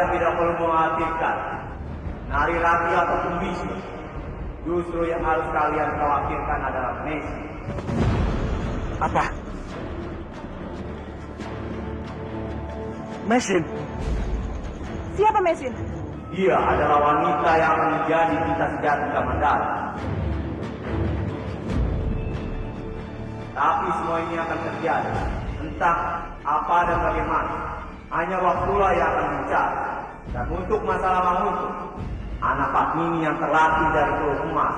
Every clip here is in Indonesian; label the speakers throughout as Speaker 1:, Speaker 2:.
Speaker 1: Kalian tidak perlu mengkhawatirkan Nari Rati ataupun Wisnu. Justru yang harus kalian khawatirkan adalah Messi.
Speaker 2: Apa? Mesin?
Speaker 3: Siapa Mesin?
Speaker 1: Dia adalah wanita yang akan menjadi cinta sejati Kamandala. Tapi semua ini akan terjadi. Entah apa dan bagaimana. Hanya waktulah yang akan mencari. Dan untuk masalah Mamutu, anak Padmini yang terlatih dari Teluk Emas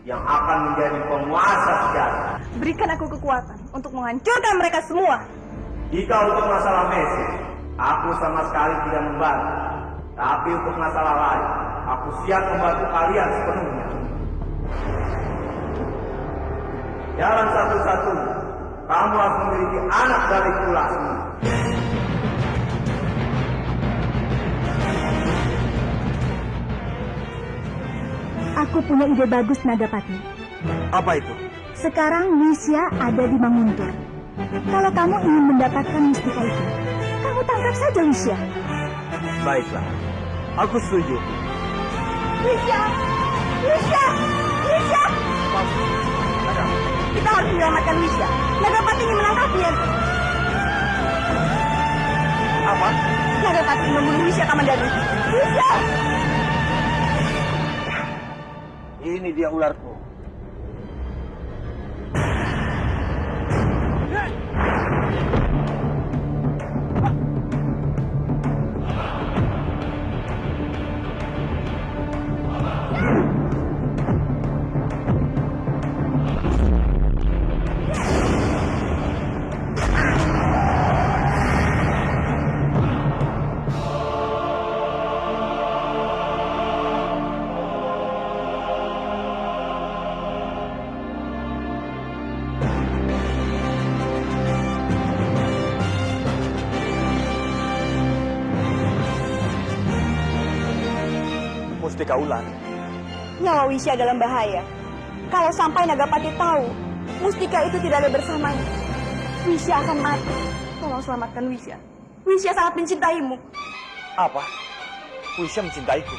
Speaker 1: yang akan menjadi penguasa sejati.
Speaker 3: Berikan aku kekuatan untuk menghancurkan mereka semua.
Speaker 1: Jika untuk masalah Messi, aku sama sekali tidak membantu. Tapi untuk masalah lain, aku siap membantu kalian sepenuhnya. Jalan satu-satunya, kamu harus memiliki anak dari Kulasmi.
Speaker 4: Aku punya ide bagus, Nagapati.
Speaker 2: Apa itu?
Speaker 4: Sekarang Wisya ada di Manguntur. Kalau kamu ingin mendapatkan mustika itu, kamu tangkap saja Wisya.
Speaker 2: Baiklah, aku setuju.
Speaker 3: Wisya! Wisya! Wisya!
Speaker 2: Ada.
Speaker 3: Kita harus menyelamatkan Wisya. Nagapati ingin menangkapnya.
Speaker 2: Apa?
Speaker 3: Nagapati membunuh Wisya Kamandanu. Wisya!
Speaker 2: Ini dia ularku. Mustika ular.
Speaker 3: Nyawa Wisya dalam bahaya. Kalau sampai Nagapati tahu mustika itu tidak ada bersamanya, Wisya akan mati. Tolong selamatkan Wisya. Wisya sangat mencintaimu.
Speaker 2: Apa? Wisya mencintaiku.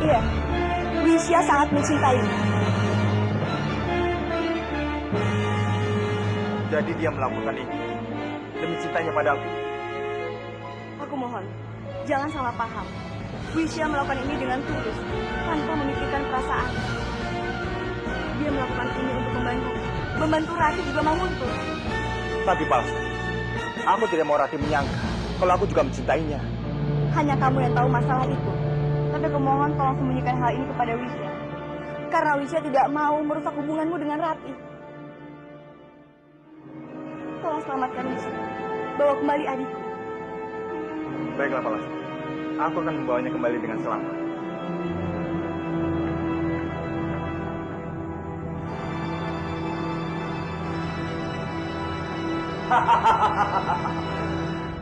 Speaker 3: Iya, Wisya sangat mencintaimu.
Speaker 2: Jadi dia melakukan ini demi cintanya padaku.
Speaker 3: Aku mohon, jangan salah paham. Wisya melakukan ini dengan tulus, tanpa memikirkan perasaan. Dia melakukan ini untuk membantu Rati juga Manguntur.
Speaker 2: Tapi palsu. Aku tidak mau Rati menyangka kalau aku juga mencintainya.
Speaker 3: Hanya kamu yang tahu masalah itu. Tapi aku mohon tolong sembunyikan hal ini kepada Wisya. Karena Wisya tidak mau merusak hubunganmu dengan Rati. Tolong selamatkan Wisya. Bawa kembali adikku.
Speaker 2: Baiklah palsu. Aku akan membawanya kembali dengan selamat.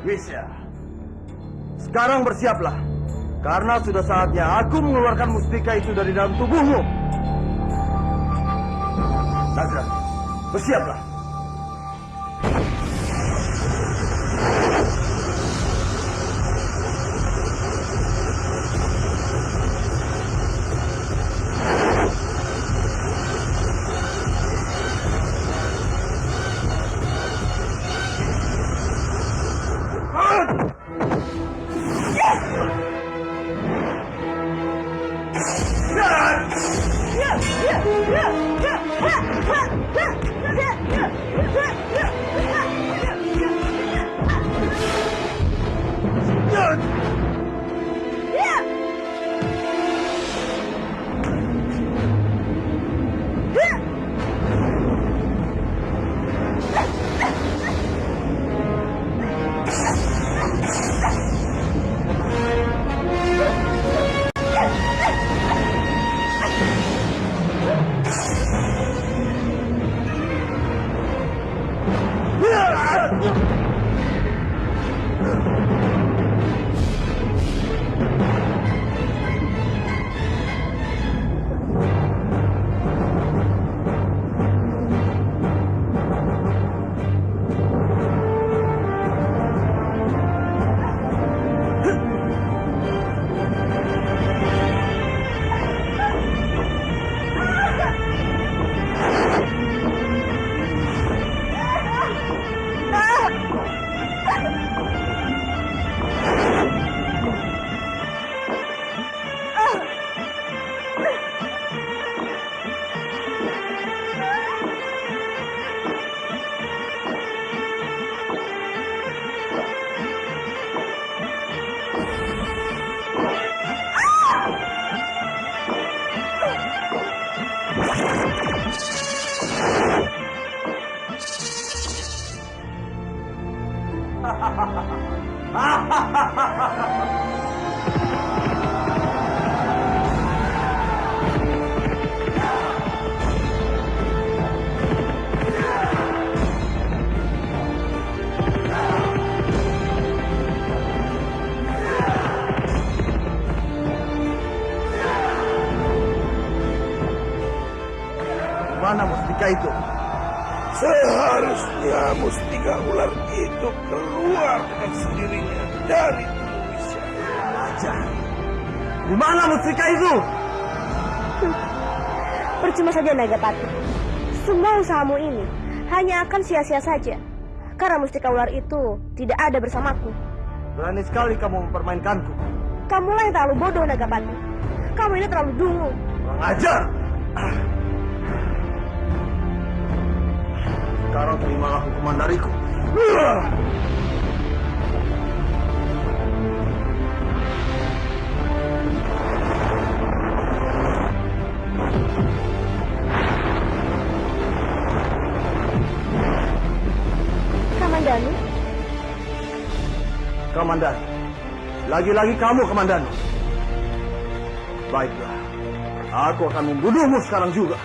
Speaker 2: Wisya, sekarang bersiaplah. Karena sudah saatnya aku mengeluarkan mustika itu dari dalam tubuhmu. Nagra, bersiaplah. mana mustika itu?
Speaker 5: Seharusnya mustika ular itu keluar dengan sendirinya dari tubuh Wisya.
Speaker 2: Ajar. Di mana mustika itu?
Speaker 3: Percuma saja Nagapati. Semua usahamu ini hanya akan sia-sia saja. Karena mustika ular itu tidak ada bersamaku.
Speaker 2: Berani sekali kamu mempermainkanku.
Speaker 3: Kamulah yang terlalu bodoh Nagapati. Kamu ini terlalu dungu.
Speaker 2: Kurang ajar. Sekarang terimalah hukuman dariku.
Speaker 3: Kamandanu,
Speaker 2: Kamandanu. Lagi-lagi kamu, Kamandanu. Baiklah. Aku akan membunuhmu sekarang juga.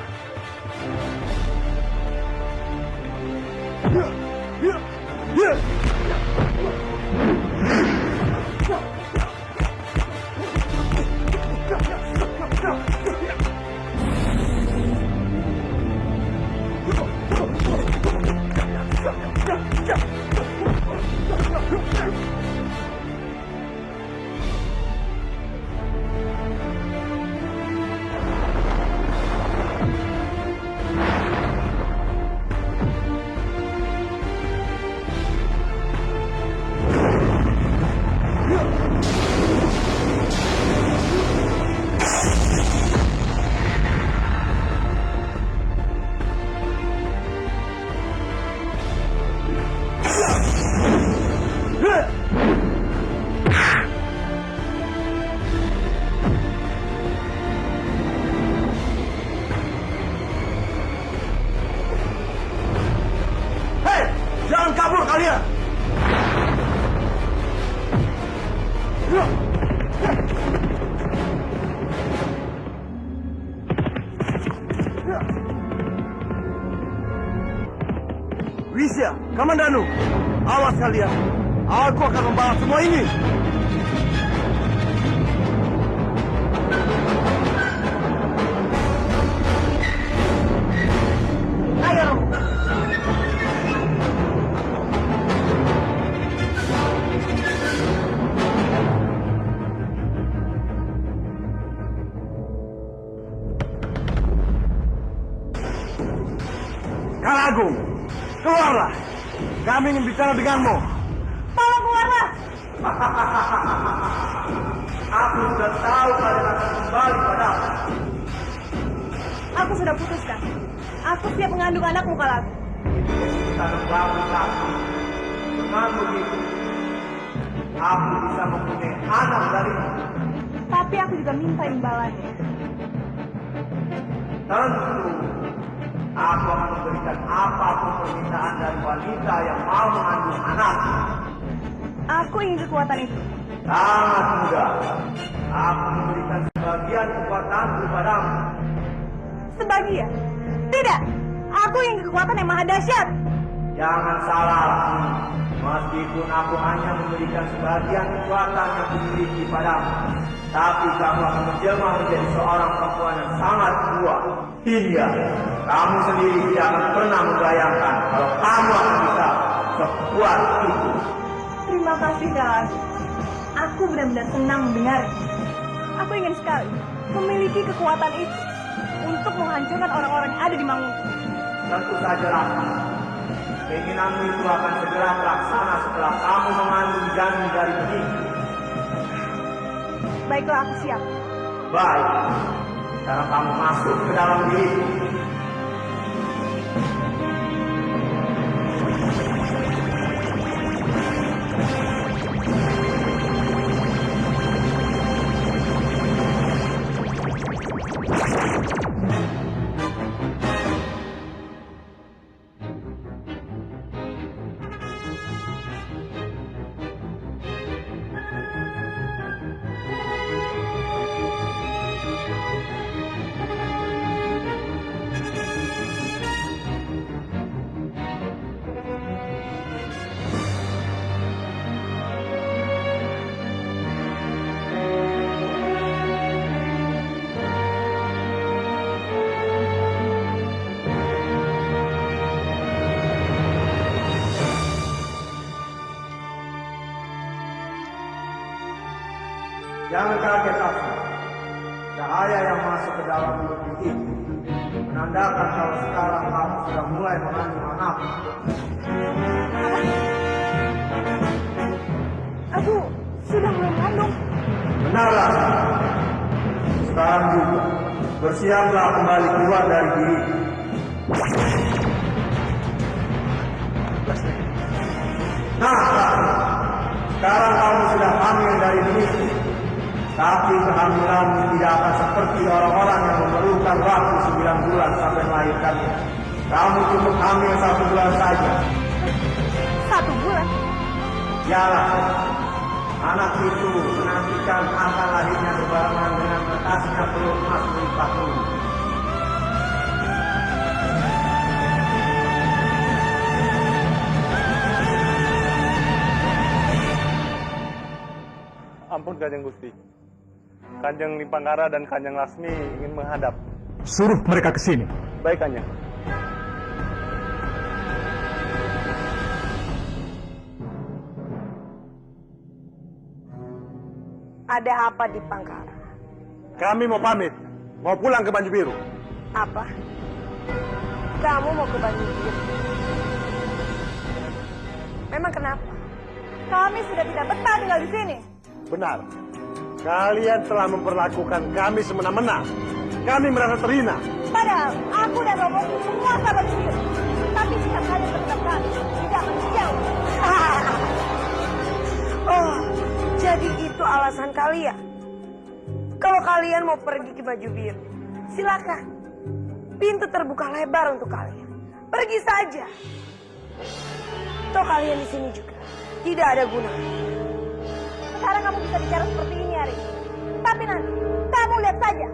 Speaker 2: Hei, jangan kabur kalian. Wisya, Kamandanu, awas kalian. Aku akan membalas semua ini. Ayo. Kalagung, keluarlah. Kami ingin bicara denganmu.
Speaker 3: tolong keluarlah.
Speaker 1: Aku sudah tahu kalian akan kembali padaku.
Speaker 3: Aku sudah putuskan. Aku siap mengandung anakmu Kalagung.
Speaker 1: Kita membangun aku. Dengan begitu, aku bisa mempunyai anak darimu.
Speaker 3: Tapi aku juga minta imbalannya.
Speaker 1: Tentu, aku akan memberikan apapun permintaan dari wanita yang mau mengandung anak.
Speaker 3: Aku ingin kekuatan itu.
Speaker 1: Sangat mudah. Aku memberikan sebagian kekuatanku padamu.
Speaker 3: Sebagian? Tidak. Aku ingin kekuatan yang maha dahsyat.
Speaker 1: Jangan salah. Meskipun aku hanya memberikan sebagian kekuatan yang dimiliki padamu, tapi kamu akan menjelma menjadi seorang perempuan yang sangat kuat. Hingga kamu sendiri tidak akan pernah membayangkan kalau kamu akan bisa sekuat itu.
Speaker 3: Terima kasih Kalagung. Aku benar-benar senang mendengarnya. Aku ingin sekali memiliki kekuatan itu untuk menghancurkan orang-orang yang ada di Mangunkuh.
Speaker 1: Tentu saja Raka. Keinginanmu itu akan segera terlaksana setelah kamu mengandung janin dari benih.
Speaker 3: Baiklah, aku siap.
Speaker 1: Baik. Sekarang kamu masuk ke dalam diriku. cahaya yang masuk ke dalam mulutmu itu menandakan kalau sekarang kamu sudah mulai mengandung anak.
Speaker 3: Aku sudah mulai mengandung.
Speaker 1: Benar, Lasmi. Sekarang juga bersiaplah kembali keluar dari diri. Nah, sekarang kamu sudah hamil dari diriku. Tapi kehamilanmu tidak akan seperti orang-orang yang memerlukan waktu 9 bulan sampai melahirkannya. Kamu cukup hamil 1 bulan saja.
Speaker 3: 1 bulan?
Speaker 1: Yalah, anak itu menantikan akan lahirnya berbarengan dengan menetasnya telur emas melipat bumi.
Speaker 2: Ampun Kanjeng Gusti. Kanjeng Limpangkara dan Kanjeng Lasmi ingin menghadap.
Speaker 6: Suruh mereka ke sini.
Speaker 2: Baik Kanjeng.
Speaker 3: Ada apa di Pangkara?
Speaker 2: Kami mau pamit. Mau pulang ke Banyu Biru.
Speaker 3: Apa? Kamu mau ke Banyu Biru? Memang kenapa? Kami sudah tidak betah tinggal di sini.
Speaker 2: Benar. Kalian telah memperlakukan kami semena-mena. Kami merasa terhina.
Speaker 3: Padahal aku dan Romoku menguasai Banyu Biru. Tapi sikap kalian terhadap kami tidak akan jauh. Oh, jadi itu alasan kalian. Kalau kalian mau pergi ke Banyu Biru, silakan. Pintu terbuka lebar untuk kalian. Pergi saja. Toh kalian di sini juga tidak ada guna. Sekarang kamu bisa bicara seperti ini, Ari. Tapi nanti kamu lihat saja.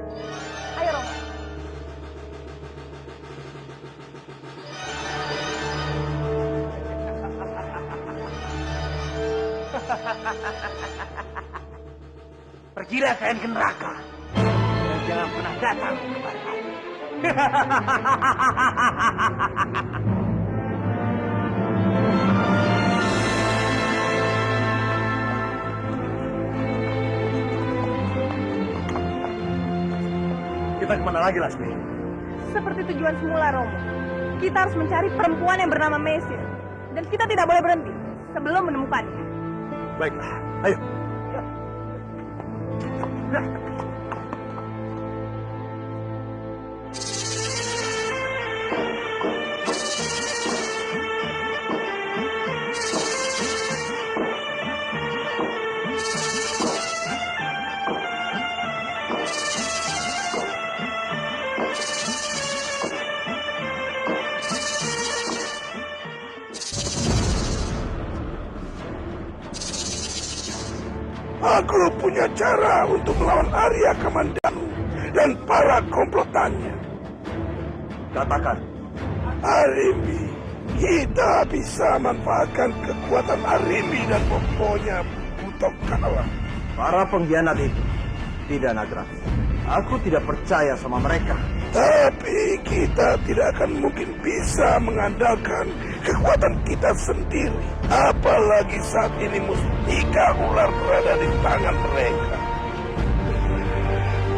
Speaker 3: Ayo, Romo.
Speaker 1: Pergilah kalian ke neraka dan jangan pernah datang kepada aku.
Speaker 2: Kita kemana lagi Lasmi?
Speaker 3: Seperti tujuan semula, Romo. Kita harus mencari perempuan yang bernama Mesir. Dan kita tidak boleh berhenti sebelum menemukannya.
Speaker 2: Baiklah, ayo.
Speaker 5: Aku punya cara untuk melawan Arya Kamandanu dan para komplotannya.
Speaker 2: Katakan.
Speaker 5: Arimbi, kita bisa manfaatkan kekuatan Arimbi dan pokoknya Butok kalah.
Speaker 2: Para pengkhianat itu tidak gratis. Aku tidak percaya sama mereka.
Speaker 5: Tapi kita tidak akan mungkin bisa mengandalkan kekuatan kita sendiri. Apalagi saat ini mustika ular berada di tangan mereka.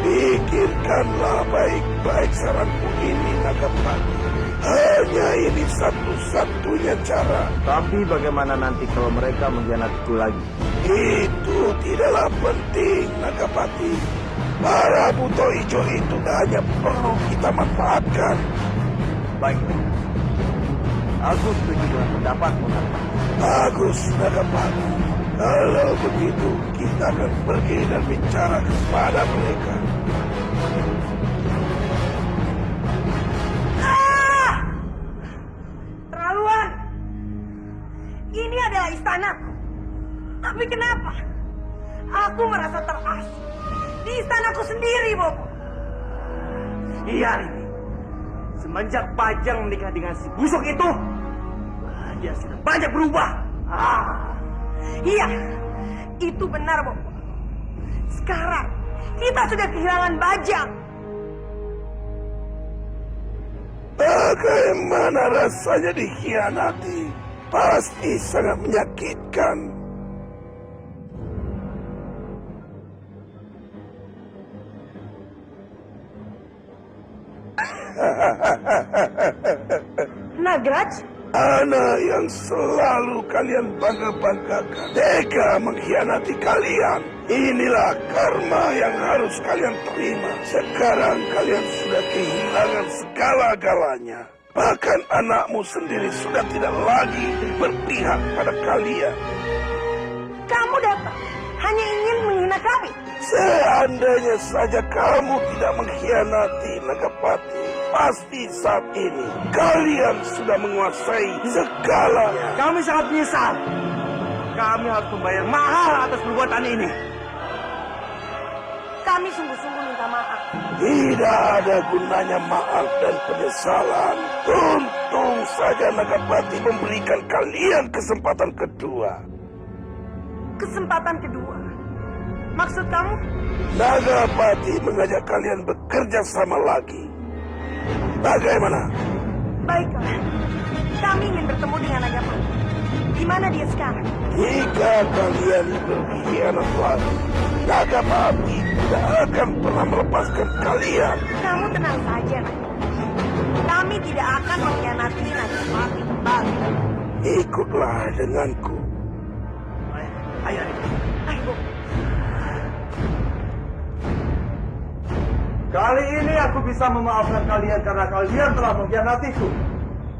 Speaker 5: Pikirkanlah baik-baik saranku ini, Nagapati. Hanya ini satu-satunya cara.
Speaker 2: Tapi bagaimana nanti kalau mereka mengkhianatiku lagi?
Speaker 5: Itu tidaklah penting, Nagapati. Para buto hijau itu hanya perlu kita manfaatkan.
Speaker 2: Baik. Aku setuju dengan pendapatmu, Nagapati.
Speaker 5: Bagus, Nagapati. Kalau begitu, kita akan pergi dan bicara kepada mereka.
Speaker 3: Terlaluan. Ini adalah istanaku. Tapi kenapa? Aku merasa terasing di istanaku sendiri, Bobo.
Speaker 1: Iya, Rini. Semenjak Pajang menikah dengan si busuk itu, dia sudah banyak berubah.
Speaker 3: Iya, itu benar, Bobo. Sekarang kita sudah kehilangan Bajang.
Speaker 5: Bagaimana rasanya dikhianati? Pasti sangat menyakitkan.
Speaker 3: Nagraj?
Speaker 5: Anak yang selalu kalian bangga-banggakan, tega mengkhianati kalian. Inilah karma yang harus kalian terima. Sekarang kalian sudah kehilangan segala-galanya. Bahkan anakmu sendiri sudah tidak lagi berpihak pada kalian.
Speaker 3: Kamu datang hanya ingin menghina kami.
Speaker 5: Seandainya saja kamu tidak mengkhianati Nagapati, pasti saat ini kalian sudah menguasai segalanya.
Speaker 2: Kami sangat menyesal. Kami harus membayar mahal atas perbuatan ini.
Speaker 3: Kami sungguh-sungguh minta maaf.
Speaker 5: Tidak ada gunanya maaf dan penyesalan. Untung saja Nagapati memberikan kalian kesempatan kedua.
Speaker 3: Kesempatan kedua. Maksud kamu?
Speaker 5: Nagapati mengajak kalian bekerja sama lagi. Bagaimana?
Speaker 3: Baiklah. Kami ingin bertemu dengan Nagapati. Di mana dia sekarang?
Speaker 5: Jika kalian berkhianat lagi, Nagapati tidak akan pernah melepaskan kalian.
Speaker 3: Kamu tenang saja, Nagapati. Kami tidak akan mengkhianati Nagapati kembali.
Speaker 5: Ikutlah denganku.
Speaker 2: Ayo.
Speaker 3: Ayo,
Speaker 2: Kali ini aku bisa memaafkan kalian karena kalian telah mengkhianatiku.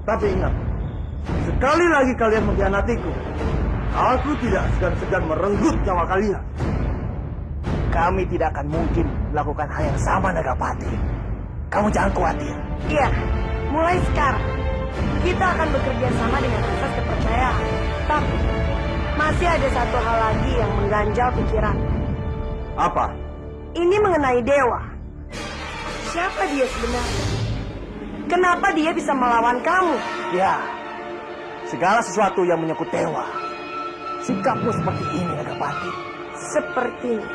Speaker 2: Tapi ingat, sekali lagi kalian mengkhianatiku, aku tidak segan-segan merenggut nyawa kalian. Kami tidak akan mungkin melakukan hal yang sama, Nagapati. Kamu jangan khawatir.
Speaker 3: iya. Mulai sekarang, kita akan bekerja sama dengan asas kepercayaan. Tapi, masih ada satu hal lagi yang mengganjal pikiran.
Speaker 2: Apa?
Speaker 3: Ini mengenai Dewa. Siapa dia sebenarnya? Kenapa dia bisa melawan kamu?
Speaker 2: Ya, segala sesuatu yang menyangkut dewa. Sikapmu seperti ini, Nagapati.
Speaker 3: Sepertinya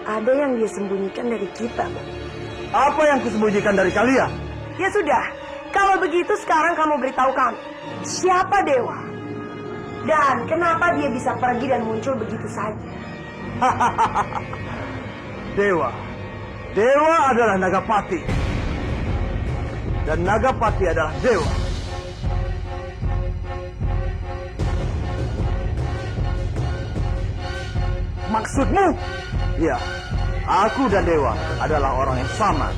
Speaker 3: ada yang dia sembunyikan dari kita.
Speaker 2: Apa yang kusembunyikan dari kalian?
Speaker 3: Ya sudah, kalau begitu sekarang kamu beritahu kami. Siapa Dewa? Dan kenapa dia bisa pergi dan muncul begitu saja?
Speaker 2: Dewa. Dewa adalah Nagapati. Dan Nagapati adalah Dewa. Maksudmu? Ya, aku dan Dewa adalah orang yang sama.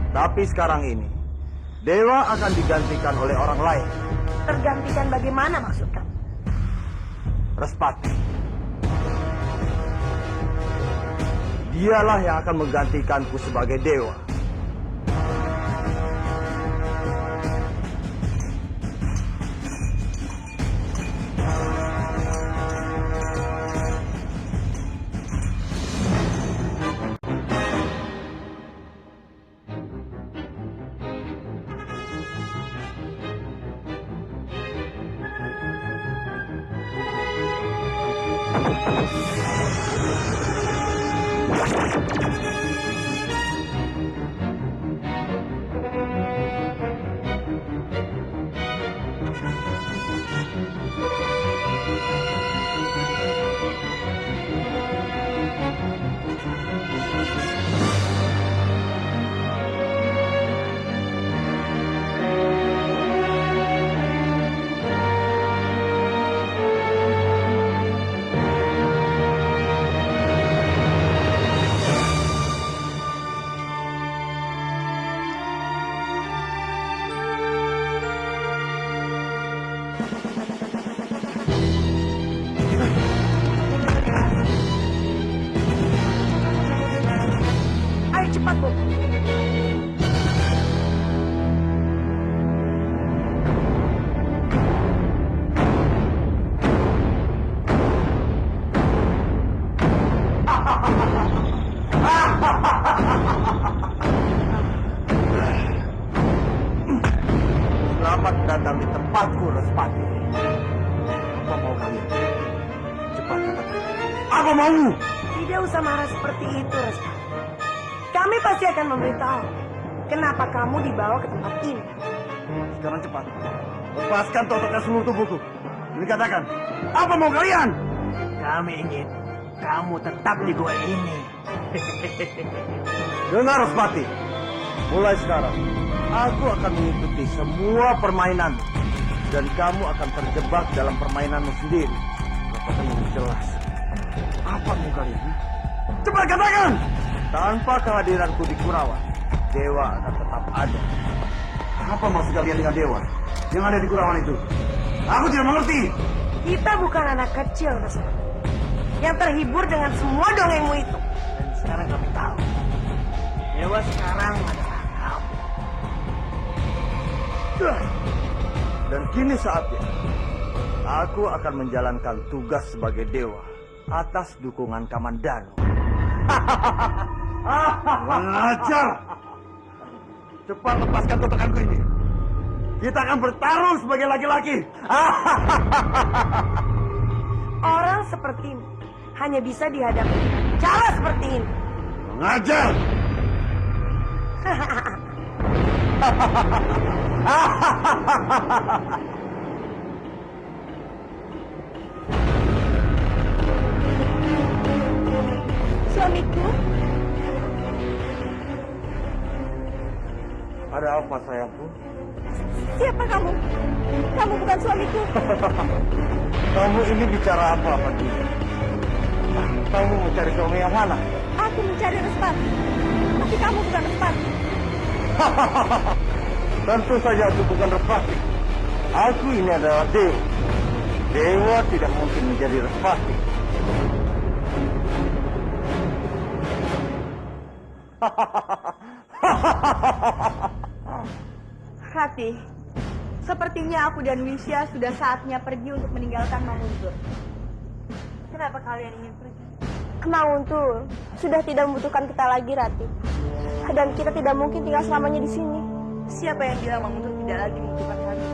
Speaker 2: Tapi sekarang ini, Dewa akan digantikan oleh orang lain.
Speaker 3: Tergantikan bagaimana maksud kamu?
Speaker 2: Respati. Dialah yang akan menggantikanku sebagai dewa.
Speaker 3: Ayo cepat, Bu.
Speaker 2: Selamat datang di tempatku, Respati. Apa mau kalian? Cepat katakan. Apa mau?
Speaker 3: Tidak usah marah seperti itu, Resta. Kami pasti akan memberitahu kenapa kamu dibawa ke tempat ini.
Speaker 2: Sekarang cepat. Lepaskan totoknya seluruh tubuhku. Ini katakan. Apa mau kalian?
Speaker 7: Kami ingin kamu tetap di gua ini.
Speaker 2: Dengar, Respati. Mulai sekarang, aku akan mengikuti semua permainan. Dan kamu akan terjebak dalam permainanmu sendiri. Apakah ini jelas? Apa mau kalian? Cepat katakan! Tanpa kehadiranku di Kurawan, dewa akan tetap ada. Apa maksud kalian dengan dewa yang ada di Kurawan itu? Aku tidak mengerti.
Speaker 3: Kita bukan anak kecil, Rasa, yang terhibur dengan semua dongengmu itu.
Speaker 2: Dan sekarang kami tahu. Dewa sekarang adalah kamu. Dan kini saatnya aku akan menjalankan tugas sebagai dewa atas dukungan Kamandanu. Mengajar! Cepat lepaskan totokanku ini. Kita akan bertarung sebagai laki-laki.
Speaker 3: Orang sepertimu hanya bisa dihadapi cara seperti ini.
Speaker 2: Mengajar!
Speaker 3: Suamiku,
Speaker 2: Ada apa sayangku?
Speaker 3: siapa kamu? Kamu bukan suamiku.
Speaker 2: Kamu ini bicara apa, Padi? Kamu mencari suami yang mana?
Speaker 3: Aku mencari Respati, tapi kamu bukan Respati.
Speaker 2: Tentu saja aku bukan Respati. Aku ini adalah dewa. Dewa tidak mungkin menjadi Respati.
Speaker 3: Rati, sepertinya aku dan Wisya sudah saatnya pergi untuk meninggalkan Manguntur. Kenapa kalian ingin pergi? Manguntur sudah tidak membutuhkan kita lagi, Rati. Dan kita tidak mungkin tinggal selamanya di sini. Siapa yang bilang Manguntur tidak lagi membutuhkan kami?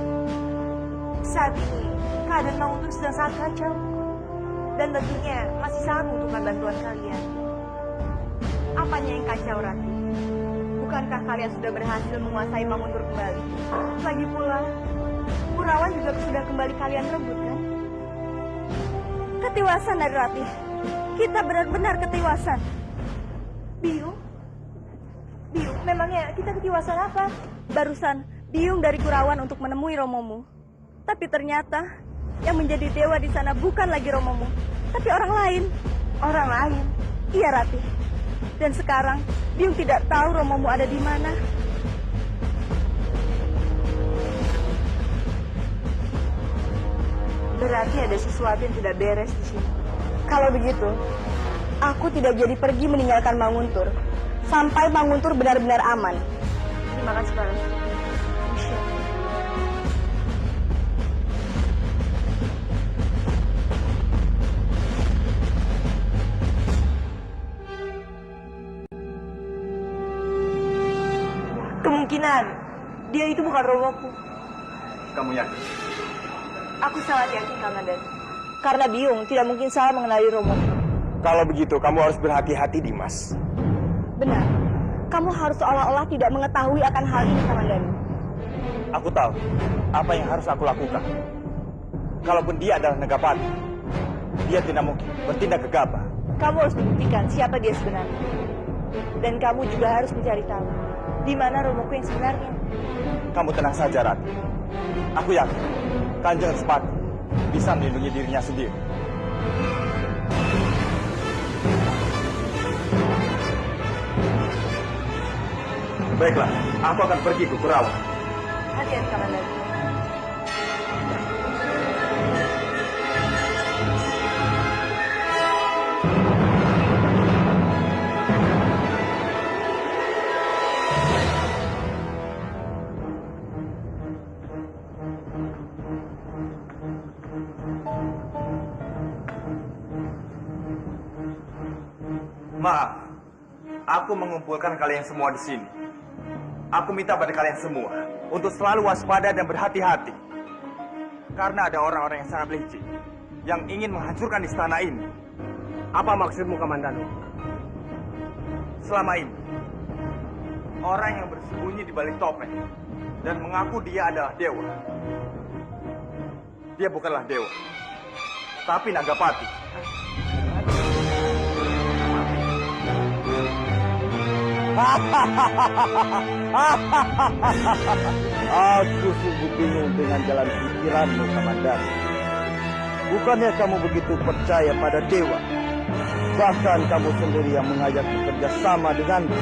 Speaker 3: Saat ini, keadaan Manguntur sedang sangat kacau. Dan tentunya masih sangat membutuhkan bantuan kalian. Apanya yang kacau, Rati? Bukankah kalian sudah berhasil menguasai Manguntur kembali? Lagi pula, Kurawan juga sudah kembali kalian rebut, kan? Ketiwasan dari Rati. Kita benar-benar ketiwasan. Biung? Biung, memangnya kita ketiwasan apa? Barusan, Biung dari Kurawan untuk menemui Romomu. Tapi ternyata, yang menjadi dewa di sana bukan lagi Romomu, tapi orang lain. Orang lain? Iya, Rati. Dan sekarang, Biung tidak tahu Romomu ada di mana. Berarti ada sesuatu yang tidak beres di sini. Kalau begitu, aku tidak jadi pergi meninggalkan Manguntur sampai Manguntur benar-benar aman. Terima kasih, Pak. Kemungkinan dia itu bukan Romoku.
Speaker 6: Kamu yakin?
Speaker 3: Aku sangat yakin, Kamandan. Karena Biung tidak mungkin salah mengenali Romo.
Speaker 6: Kalau begitu, kamu harus berhati-hati, Dimas.
Speaker 3: Benar. Kamu harus seolah-olah tidak mengetahui akan hal ini, Kamandan.
Speaker 6: Aku tahu apa yang harus aku lakukan. Kalaupun dia adalah Negapati, dia tidak mungkin bertindak gegabah.
Speaker 3: Kamu harus membuktikan siapa dia sebenarnya. Dan kamu juga harus mencari tahu di mana Romoku yang sebenarnya.
Speaker 6: Kamu tenang saja, Rati. Aku yakin Kanjeng Respati bisa melindungi dirinya sendiri. Baiklah, aku akan pergi ke Kurawan.
Speaker 3: Hati-hati, Kamandan.
Speaker 6: Maaf, aku mengumpulkan kalian semua di sini. Aku minta pada kalian semua untuk selalu waspada dan berhati-hati. Karena ada orang-orang yang sangat licik yang ingin menghancurkan istana ini.
Speaker 1: Apa maksudmu, Kamandanu?
Speaker 6: Selama ini, orang yang bersembunyi di balik topeng dan mengaku dia adalah dewa. Dia bukanlah dewa, tapi Nagapati.
Speaker 2: Aku sungguh bingung dengan jalan pikiranmu, Kamandanu. Bukannya kamu begitu percaya pada dewa? Bahkan kamu sendiri yang mengajak bekerja sama denganku.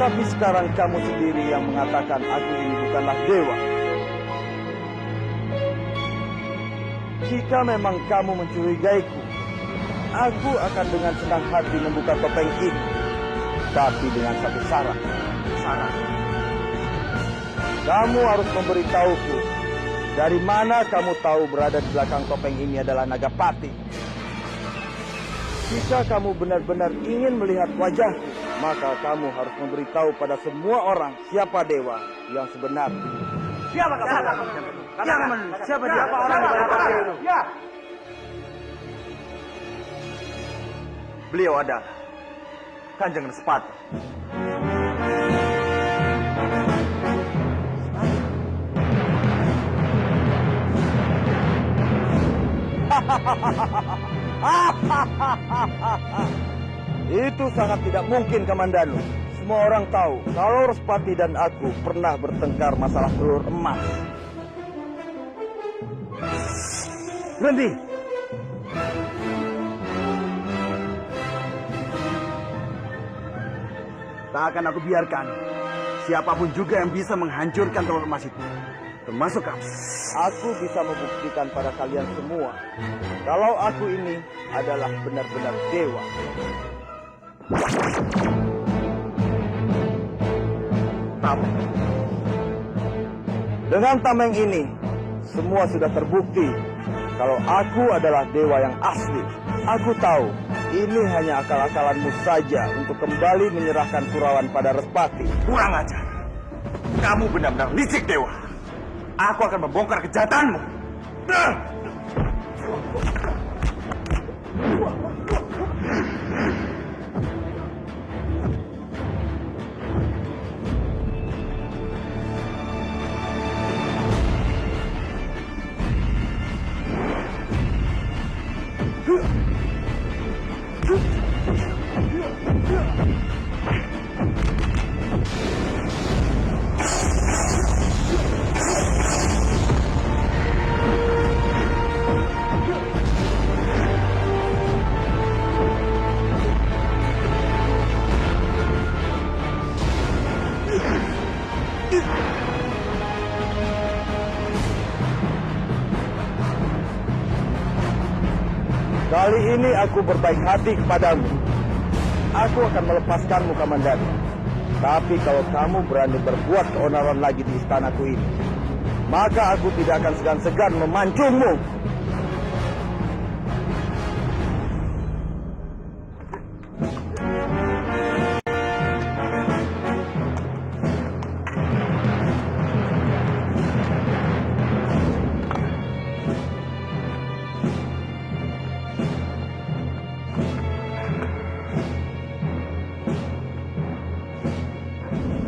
Speaker 2: Tapi sekarang kamu sendiri yang mengatakan aku ini bukanlah dewa. Jika memang kamu mencurigaiku, aku akan dengan senang hati membuka topeng ini. Tapi dengan satu syarat. Kamu harus memberitahuku dari mana kamu tahu berada di belakang topeng ini adalah Nagapati. Jika kamu benar-benar ingin melihat wajahku, maka kamu harus memberitahu pada semua orang siapa dewa yang sebenarnya.
Speaker 1: Siapa kamu?
Speaker 2: Siapa dia? Siapa orang di belakang topeng itu?
Speaker 1: Ya.
Speaker 6: Beliau adalah Kanjeng Respati.
Speaker 2: Itu sangat tidak mungkin, Kamandanu. Semua orang tahu kalau Respati dan aku pernah bertengkar masalah telur emas. Berhenti.
Speaker 5: Tak akan aku biarkan siapapun juga yang bisa menghancurkan telur emas itu, termasuk kamu.
Speaker 2: Aku bisa membuktikan pada kalian semua kalau aku ini adalah benar-benar dewa. Tameng. Dengan tameng ini, semua sudah terbukti kalau aku adalah dewa yang asli. Aku tahu ini hanya akal-akalanmu saja untuk kembali menyerahkan Kurawan pada Respati.
Speaker 6: Kurang ajar. Kamu benar-benar licik, Dewa. Aku akan membongkar kejahatanmu.
Speaker 2: Kali ini aku berbaik hati kepadamu. Aku akan melepaskanmu, Kamandanu. Tapi kalau kamu berani berbuat keonaran lagi di istanaku ini, maka aku tidak akan segan-segan memancungmu.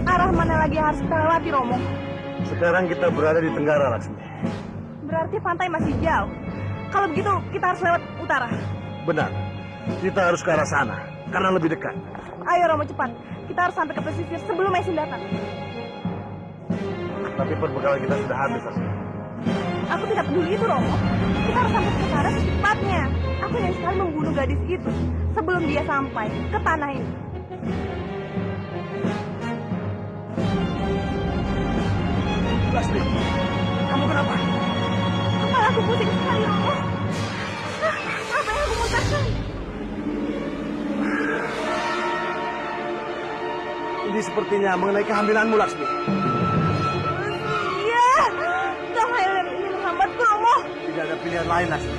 Speaker 3: Arah mana lagi yang harus kita lewati, Romo?
Speaker 2: Sekarang kita berada di Tenggara, Laksmi.
Speaker 3: Berarti pantai masih jauh. Kalau begitu, kita harus lewat utara.
Speaker 2: Benar. Kita harus ke arah sana, karena lebih dekat.
Speaker 3: Ayo, Romo, cepat. Kita harus sampai ke pesisir sebelum Mesin datang.
Speaker 2: Tapi perbekalan kita sudah habis, Laksmi.
Speaker 3: Aku tidak peduli itu, Romo. Kita harus sampai ke utara secepatnya. Aku ingin sekali membunuh gadis itu sebelum dia sampai ke tanah ini.
Speaker 2: Laksmi, kamu kenapa?
Speaker 3: Kepala aku pusing sekali, Romo. Apa yang aku muntahkan?
Speaker 2: Ini sepertinya mengenai kehamilanmu, Laksmi.
Speaker 3: Iya, kehamilan ini menghambatku, Romo.
Speaker 2: Tidak ada pilihan lain, Laksmi.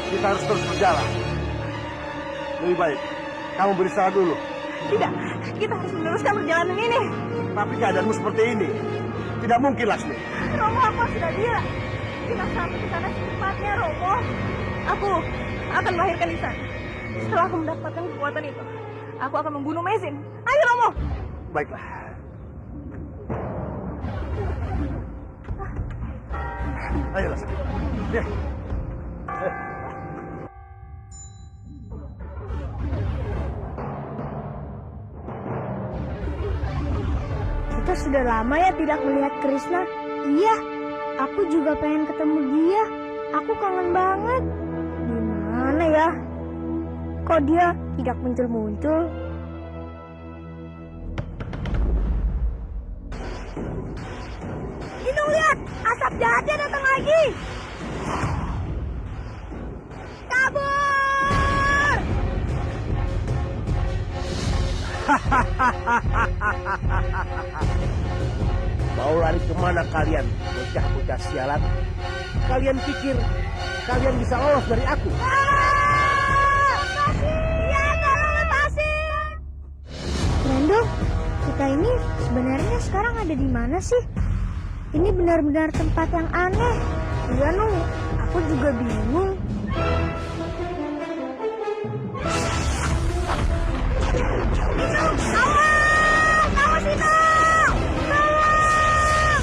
Speaker 2: Kita harus terus berjalan. Lebih baik, kamu beristirahat dulu.
Speaker 3: Tidak, kita harus meneruskan perjalanan ini.
Speaker 2: Tapi keadaanmu seperti ini, tidak mungkin, Laksmi.
Speaker 3: Romo, aku sudah bilang. Kita sampai ke sana secepatnya, Romo. Aku akan melahirkan di sana. Setelah aku mendapatkan kekuatan itu, aku akan membunuh Mesin. Ayo, Romo.
Speaker 2: Baiklah. Ayo, Laksmi. Ya.
Speaker 4: Kita sudah lama ya tidak melihat Krishna. Iya, aku juga pengen ketemu dia. Aku kangen banget. Di mana ya? Kok dia tidak muncul-muncul? Inung, lihat, asap jahatnya datang lagi. Kabur!
Speaker 5: Mau lari kemana kalian, bocah-bocah sialan? Kalian pikir kalian bisa lolos dari aku?
Speaker 4: Iya, tolong lepasin. Brandon, kita ini sebenarnya sekarang ada di mana sih? Ini benar-benar tempat yang aneh. Iya, Nung. Aku juga bingung. Inung, tolong! Awas, Inung! Tolong!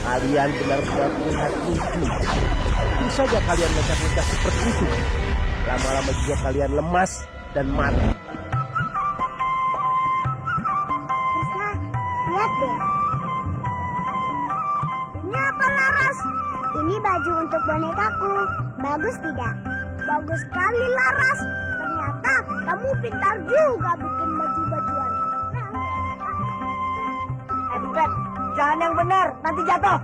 Speaker 5: Kalian benar-benar terlihat lucu. Bisa saja kalian mencak-mencak seperti itu. Lama-lama juga kalian lemas dan mati.
Speaker 4: Krishna, lihat deh. Ini apa, Laras? Ini baju untuk bonekaku. Bagus tidak? Bagus sekali, Laras. Ternyata kamu pintar juga bikin baju-bajuan.
Speaker 3: Bukan, jangan yang benar, nanti jatuh.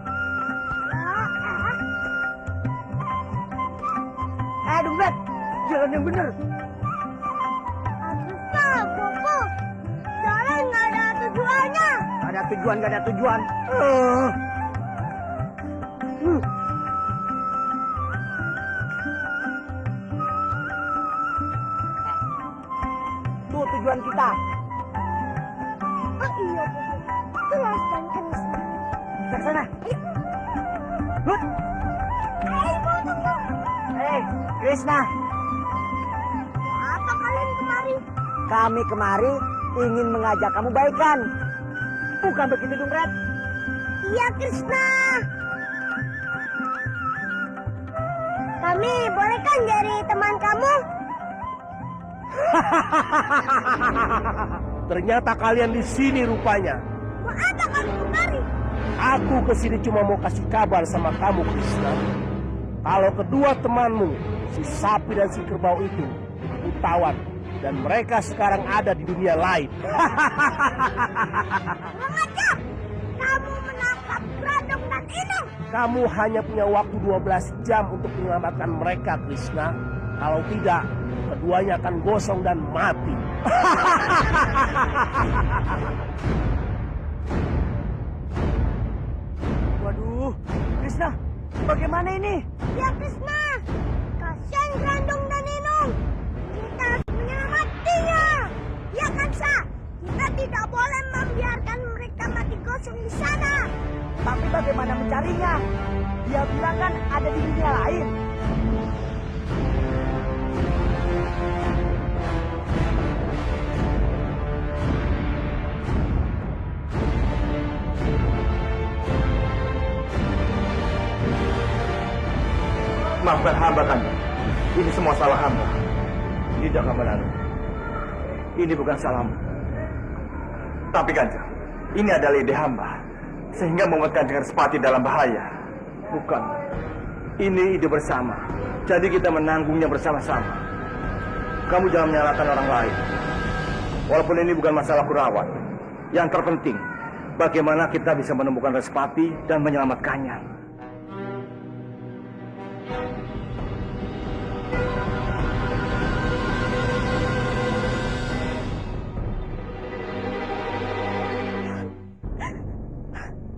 Speaker 3: Dompet, jalan yang benar.
Speaker 4: Susah, Bobo. Jalan nggak ada tujuannya.
Speaker 3: Gak ada tujuan, gak ada tujuan. Tuh tujuan kita.
Speaker 4: Oh iya, Bobo. Jelas dan Krishna.
Speaker 3: Ke sana.
Speaker 4: Hei, Bobo.
Speaker 3: Hei, Krishna.
Speaker 4: Apa kalian kemari?
Speaker 3: Kami kemari ingin mengajak kamu baikan. Bukan begitu, Dompet?
Speaker 4: Iya, Krishna. Kami boleh kan jadi teman kamu?
Speaker 5: Ternyata kalian di sini rupanya.
Speaker 4: Mau apa kamu kemari?
Speaker 5: Aku kesini cuma mau kasih kabar sama kamu, Krishna. Kalau kedua temanmu, si sapi dan si kerbau itu, aku tawan. Dan mereka sekarang ada di dunia lain.
Speaker 4: Mengajak! Kamu menangkap Brandon dan Inung.
Speaker 5: Kamu hanya punya waktu 12 jam untuk menyelamatkan mereka, Krishna. Kalau tidak, keduanya akan gosong dan mati.
Speaker 3: Waduh, Krishna, bagaimana ini?
Speaker 4: Ya, Krishna. Kasihan Brandon dan Inung. Kita harus menyelamatkannya. Ya kan, Sa? Kita tidak boleh membiarkan mereka mati gosong di sana.
Speaker 3: Tapi bagaimana mencarinya? Dia bilang kan ada di dunia lain.
Speaker 6: Maafkan hamba, Kanjeng. Ini semua salah hamba. Tidak, Kamandanu. Ini bukan salahmu. Tapi, Kanjeng, ini adalah ide hamba. Sehingga membuat Kanjeng Respati dalam bahaya. Bukan. Ini ide bersama. Jadi kita menanggungnya bersama-sama. Kamu jangan menyalahkan orang lain. Walaupun ini bukan masalah Kurawan. Yang terpenting, bagaimana kita bisa menemukan Respati dan menyelamatkannya.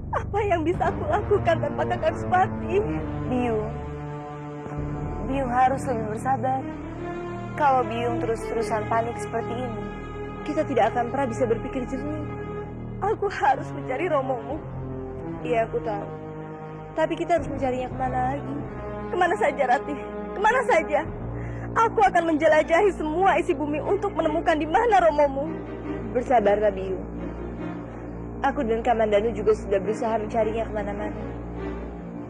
Speaker 3: Apa yang bisa aku lakukan tanpa Kakang Respati?
Speaker 7: Biung harus lebih bersabar. Kalau Biung terus-terusan panik seperti ini,
Speaker 3: Kita tidak akan pernah bisa berpikir jernih. Aku harus mencari Romomu. Iya, aku tahu. Tapi kita harus mencarinya kemana lagi? Kemana saja, Ratih? Kemana saja? Aku akan menjelajahi semua isi bumi untuk menemukan di mana Romomu.
Speaker 7: bersabarlah Biung. Aku dan Kamandanu juga sudah berusaha mencarinya kemana-mana.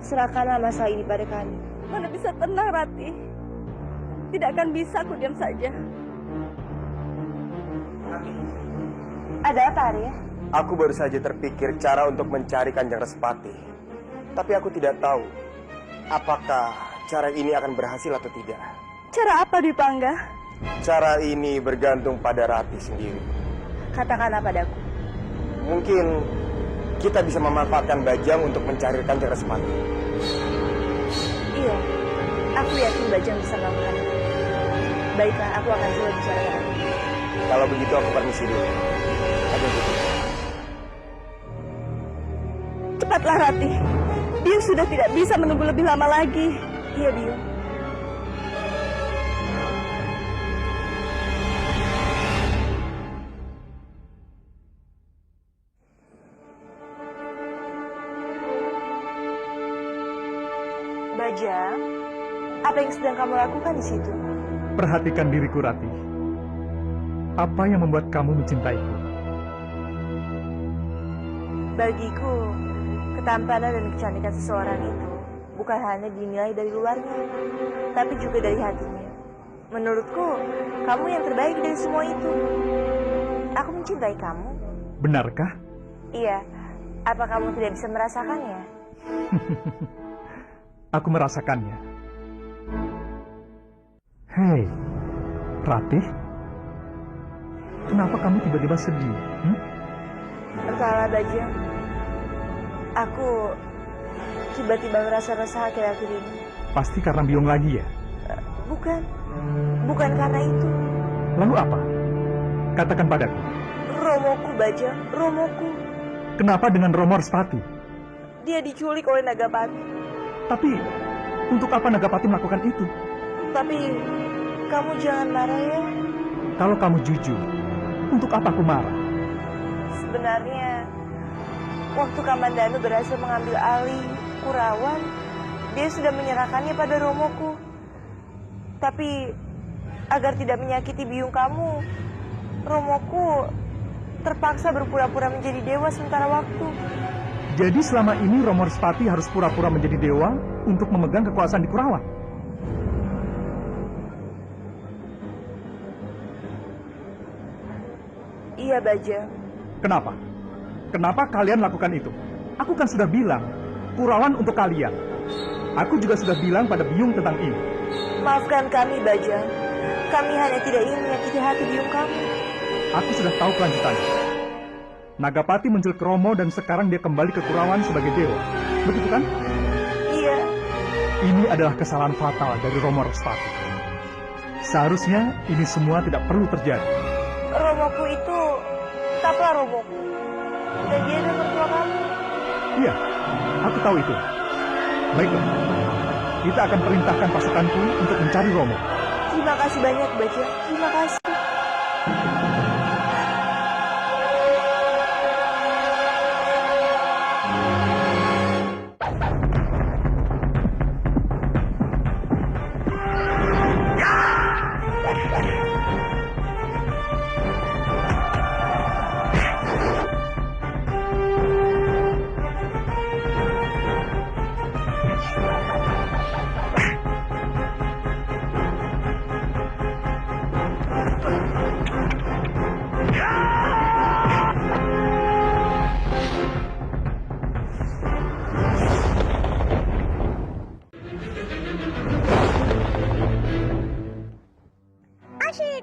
Speaker 7: Serahkanlah masalah ini pada kami.
Speaker 3: Mana bisa tenang, Ratih? Tidak akan bisa aku diam saja.
Speaker 7: Ada apa, Arya?
Speaker 8: Aku baru saja terpikir cara untuk mencari Kanjeng Respati. Tapi aku tidak tahu apakah cara ini akan berhasil atau tidak.
Speaker 3: Cara apa, Dwi Pangga?
Speaker 8: Cara ini bergantung pada Rati sendiri.
Speaker 7: Katakanlah padaku.
Speaker 8: Mungkin kita bisa memanfaatkan Bajang untuk mencari Kanjeng Respati.
Speaker 7: Iya, aku yakin Bajang bisa melakukannya. Baiklah, aku akan coba bicara dengan Rati.
Speaker 8: Kalau begitu aku permisi dulu. Kanjeng Putri.
Speaker 3: Cepatlah, Rati. Biung sudah tidak bisa menunggu lebih lama lagi.
Speaker 7: Iya, Biung. Bajang, apa yang sedang kamu lakukan di situ?
Speaker 9: Perhatikan diriku, Rati. Apa yang membuat kamu mencintaiku?
Speaker 7: Bagiku, ketampanan dan kecantikan seseorang itu bukan hanya dinilai dari luarnya, tapi juga dari hatinya. Menurutku, kamu yang terbaik dari semua itu. Aku mencintai kamu.
Speaker 9: Benarkah?
Speaker 7: Iya, apa kamu tidak bisa merasakannya?
Speaker 9: Aku merasakannya. Hei, Ratih. Kenapa kamu tiba-tiba sedih?
Speaker 7: Entahlah, Bajang. Aku tiba-tiba merasa resah akhir-akhir ini.
Speaker 9: Pasti karena Biung lagi ya?
Speaker 7: Bukan. Bukan karena itu.
Speaker 9: Lalu apa? Katakan padaku.
Speaker 7: Romoku, Bajang. Romoku.
Speaker 9: Kenapa dengan Romo Respati?
Speaker 7: Dia diculik oleh Nagapati.
Speaker 9: Tapi, untuk apa Nagapati melakukan itu?
Speaker 7: Tapi, kamu jangan marah ya.
Speaker 9: Kalau kamu jujur, untuk apa aku marah?
Speaker 7: Sebenarnya, waktu Kamandanu berhasil mengambil alih Kurawan, dia sudah menyerahkannya pada Romoku. Tapi, agar tidak menyakiti biung kamu, Romoku terpaksa berpura-pura menjadi dewa sementara waktu.
Speaker 9: Jadi selama ini Romo Respati harus pura-pura menjadi dewa untuk memegang kekuasaan di Kurawan?
Speaker 7: Iya, Bajang.
Speaker 9: Kenapa? Kenapa kalian lakukan itu? Aku kan sudah bilang, Kurawan untuk kalian. Aku juga sudah bilang pada Biung tentang ini.
Speaker 7: Maafkan kami, Bajang. Kami hanya tidak ingin menyakiti hati biung kamu.
Speaker 9: Aku sudah tahu kelanjutannya. Nagapati menculik Romo dan sekarang dia kembali ke Kurawan sebagai dewa. Begitu kan?
Speaker 7: Iya.
Speaker 9: Ini adalah kesalahan fatal dari Romo Respati. Seharusnya ini semua tidak perlu terjadi.
Speaker 7: Romoku itu tetaplah Romoku. Dan dia adalah mertua kamu.
Speaker 9: Iya, aku tahu itu. Baiklah, kita akan perintahkan pasukanku untuk mencari Romo.
Speaker 7: Terima kasih banyak, Bajang. Terima kasih.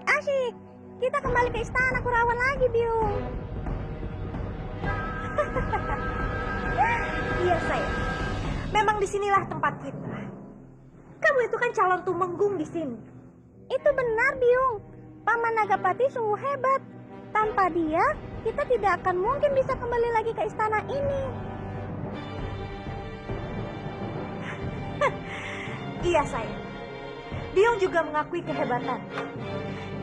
Speaker 4: Asyik. Kita kembali ke istana Kurawan lagi, Biung.
Speaker 3: Iya, saya. Memang disinilah tempat kita. Kamu itu kan calon tumenggung di sini.
Speaker 4: Itu benar, Biung. Paman Nagapati sungguh hebat. Tanpa dia, kita tidak akan mungkin bisa kembali lagi ke istana ini.
Speaker 3: Iya, saya. Biung juga mengakui kehebatan.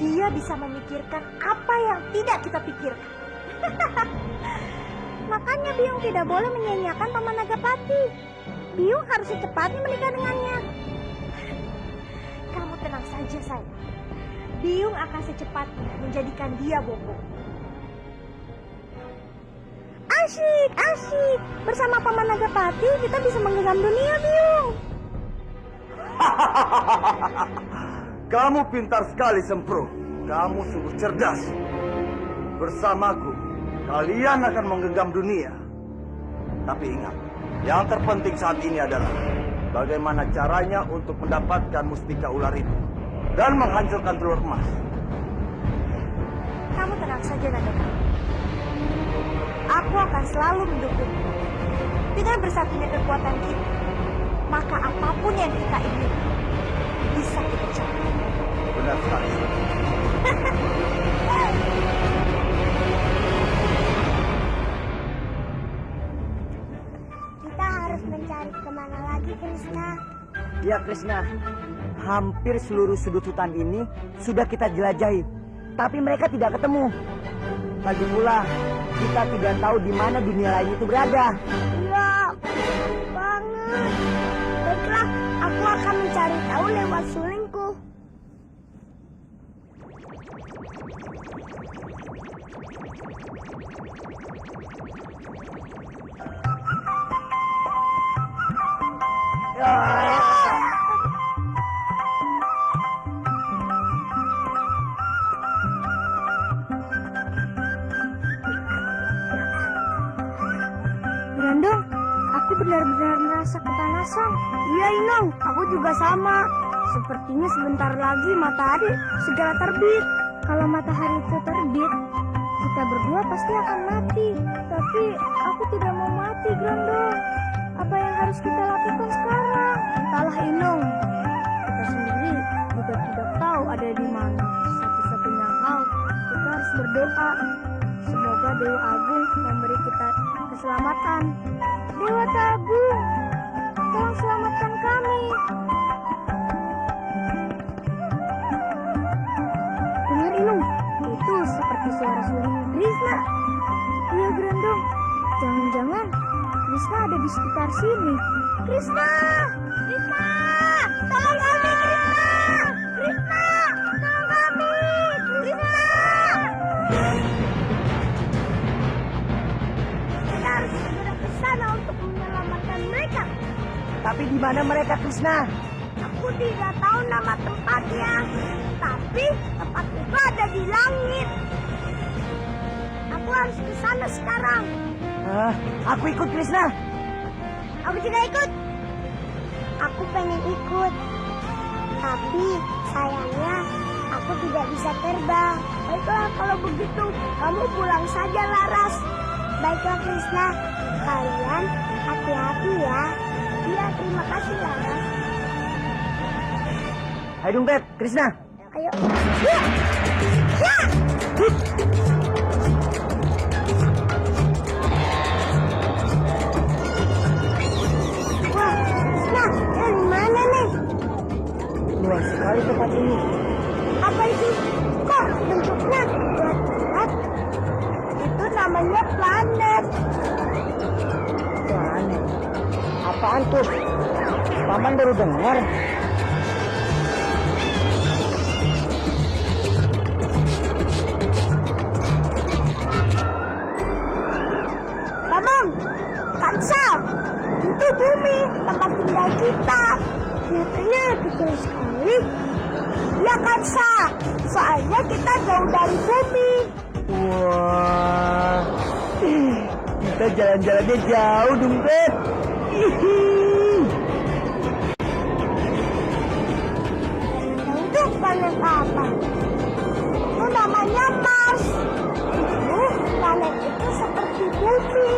Speaker 3: Dia bisa memikirkan apa yang tidak kita pikirkan.
Speaker 4: Makanya Biung tidak boleh menyia-nyiakan Paman Nagapati. Biung harus secepatnya menikah dengannya.
Speaker 3: Kamu tenang saja, saya. Biung akan secepatnya menjadikan dia bobo.
Speaker 4: Asyik. Bersama Paman Nagapati, kita bisa menggenggam dunia, Biung.
Speaker 2: Kamu pintar sekali, Sempro. Kamu sungguh cerdas. bersamaku, kalian akan menggenggam dunia. Tapi ingat, yang terpenting saat ini adalah bagaimana caranya untuk mendapatkan mustika ular itu dan menghancurkan telur emas.
Speaker 4: Kamu tenang saja, Nandaka. Aku akan selalu mendukungmu. Dengan bersatunya kekuatan kita, maka apapun yang kita ingin bisa kita capai.
Speaker 2: Benar sekali.
Speaker 4: Kita harus mencari kemana lagi, Krishna?
Speaker 10: Ya, Krishna. Hampir seluruh sudut hutan ini sudah kita jelajahi, tapi mereka tidak ketemu. Lagi pula, kita tidak tahu di mana dunia lain itu berada.
Speaker 4: Iya, banget. Baiklah, aku akan mencari tahu lewat sulingku. Brandon, aku benar-benar merasa kepanasan. Iya, Inong, aku juga sama. Sepertinya sebentar lagi matahari segera terbit. Kalau matahari itu terbit, kita berdua pasti akan mati. Tapi aku tidak mau mati, Brandon. Apa yang harus kita lakukan sekarang? Entahlah, Inong. Kita sendiri juga tidak tahu ada di mana. Satu-satunya hal, kita harus berdoa. Semoga Dewa Agung memberi kita keselamatan. Dewa Agung, tolong selamatkan kami. Dengar, Inung, itu seperti suara suling Krishna. Iya, Grandong. Jangan-jangan Krishna ada di sekitar sini. Krishna! Krishna! Tolong kami, Krishna! Krishna! Tolong kami! Krishna! Kita harus segera ke sana untuk menyelamatkan mereka.
Speaker 10: Tapi di mana mereka, Krishna?
Speaker 4: Aku tidak tahu nama tempatnya, tapi tempat itu ada di langit. Aku harus ke sana sekarang.
Speaker 10: Aku ikut, Krishna.
Speaker 4: Aku juga ikut. Aku pengen ikut, tapi sayangnya aku tidak bisa terbang. Baiklah, kalau begitu kamu pulang saja, Laras. Baiklah, Krishna. Kalian hati-hati ya. Iya, terima kasih, Laras.
Speaker 10: Ayo dong, Pep. Krishna.
Speaker 4: Ayo. Ya! Ya! Wah, Krishna, dari mana nih?
Speaker 10: Luas sekali tempat ini.
Speaker 4: Apa itu? Kok bentuknya bulat-bulat? Itu namanya planet.
Speaker 10: Planet. Apaan tuh? Paman baru dengar.
Speaker 4: Paman, Kansa, itu bumi tempat tinggal kita. Kelihatannya kecil sekali. Ya, Kansa, soalnya kita jauh dari bumi.
Speaker 10: Wah, kita jalan-jalannya jauh dong, Pep.
Speaker 4: Itu planet apa? Itu namanya Mars. Planet itu seperti bumi.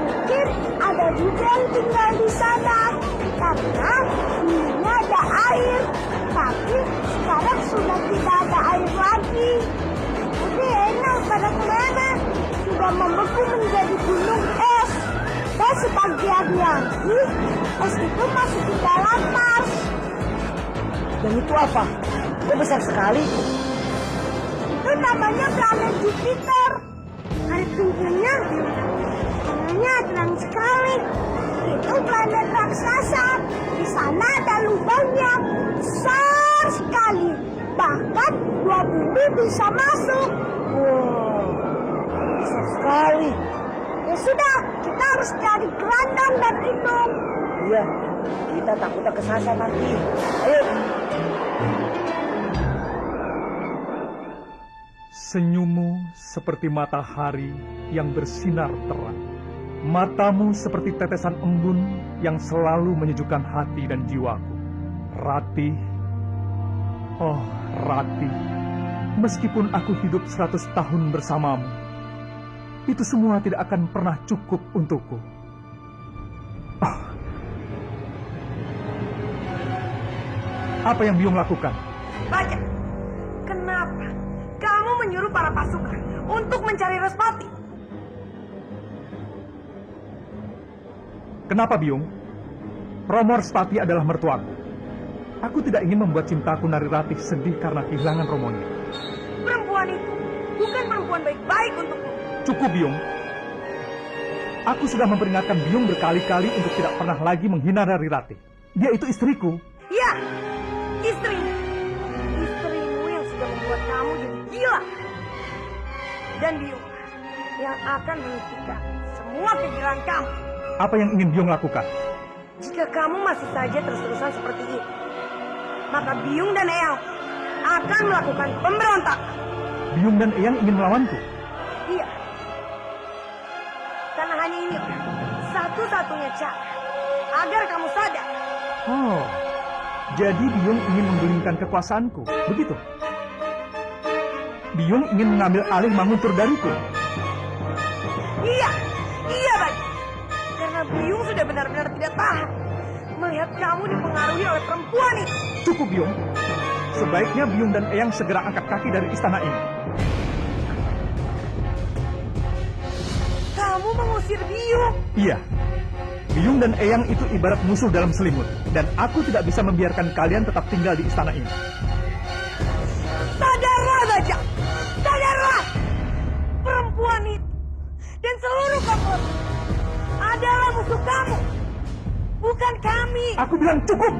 Speaker 4: Mungkin ada juga yang tinggal di sana karena dulunya ada air. Tapi sekarang sudah tidak ada air lagi. Jadi enak pada kemana? Sudah membeku menjadi gunung es. Dan sebagian lagi es itu masuk di dalam Mars.
Speaker 10: Dan itu apa? Kok besar sekali?
Speaker 4: Itu namanya planet Jupiter. Ada pintunya. Warnanya terang sekali. Itu planet raksasa. Di sana ada lubangnya besar sekali. Bahkan 2 bumi bisa masuk.
Speaker 10: Wow, besar sekali.
Speaker 4: Ya sudah, kita harus cari Grandong dan Inung.
Speaker 10: Iya, kita takutnya kesasar nanti. Ayo.
Speaker 9: Senyummu seperti matahari yang bersinar terang. Matamu seperti tetesan embun yang selalu menyejukkan hati dan jiwaku. Ratih, oh Ratih, meskipun aku hidup 100 tahun bersamamu, itu semua tidak akan pernah cukup untukku. Oh. Apa yang Byung lakukan?
Speaker 7: Baca, kenapa kamu menyuruh para pasukan untuk mencari Respati?
Speaker 9: Kenapa, Byung? Romo Respati adalah mertuaku. Aku tidak ingin membuat cintaku Nari Ratih sedih karena kehilangan Romonya.
Speaker 7: Perempuan itu bukan perempuan baik-baik untukmu.
Speaker 9: Cukup, Byung. Aku sudah memperingatkan Byung berkali-kali untuk tidak pernah lagi menghina Nari Ratih. Dia itu istriku.
Speaker 7: Ya, istrimu. Istrimu yang sudah membuat kamu jadi gila. Dan Byung yang akan menghentikan semua kegilaan kamu.
Speaker 9: Apa yang ingin Byung lakukan?
Speaker 7: Jika kamu masih saja terus-terusan seperti ini, maka Byung dan Eyang akan melakukan pemberontak.
Speaker 9: Byung dan Eyang ingin melawanku?
Speaker 7: Iya. Karena hanya ini satu-satunya cara agar kamu sadar.
Speaker 9: Oh, jadi Byung ingin menggulingkan kekuasaanku, begitu? Byung ingin mengambil alih Manguntur dariku?
Speaker 7: Iya, iya Bagi. Karena Byung sudah benar-benar tidak tahan melihat kamu dipengaruhi oleh perempuan itu.
Speaker 9: Cukup, Byung. Sebaiknya Byung dan Eyang segera angkat kaki dari istana ini.
Speaker 7: Kamu mengusir Byung?
Speaker 9: Iya. Byung dan Eyang itu ibarat musuh dalam selimut. Dan aku tidak bisa membiarkan kalian tetap tinggal di istana ini.
Speaker 7: Sadarlah, Bajak! Sadarlah! Perempuan itu dan seluruh kompor adalah musuh kamu, bukan kami.
Speaker 9: Aku bilang cukup!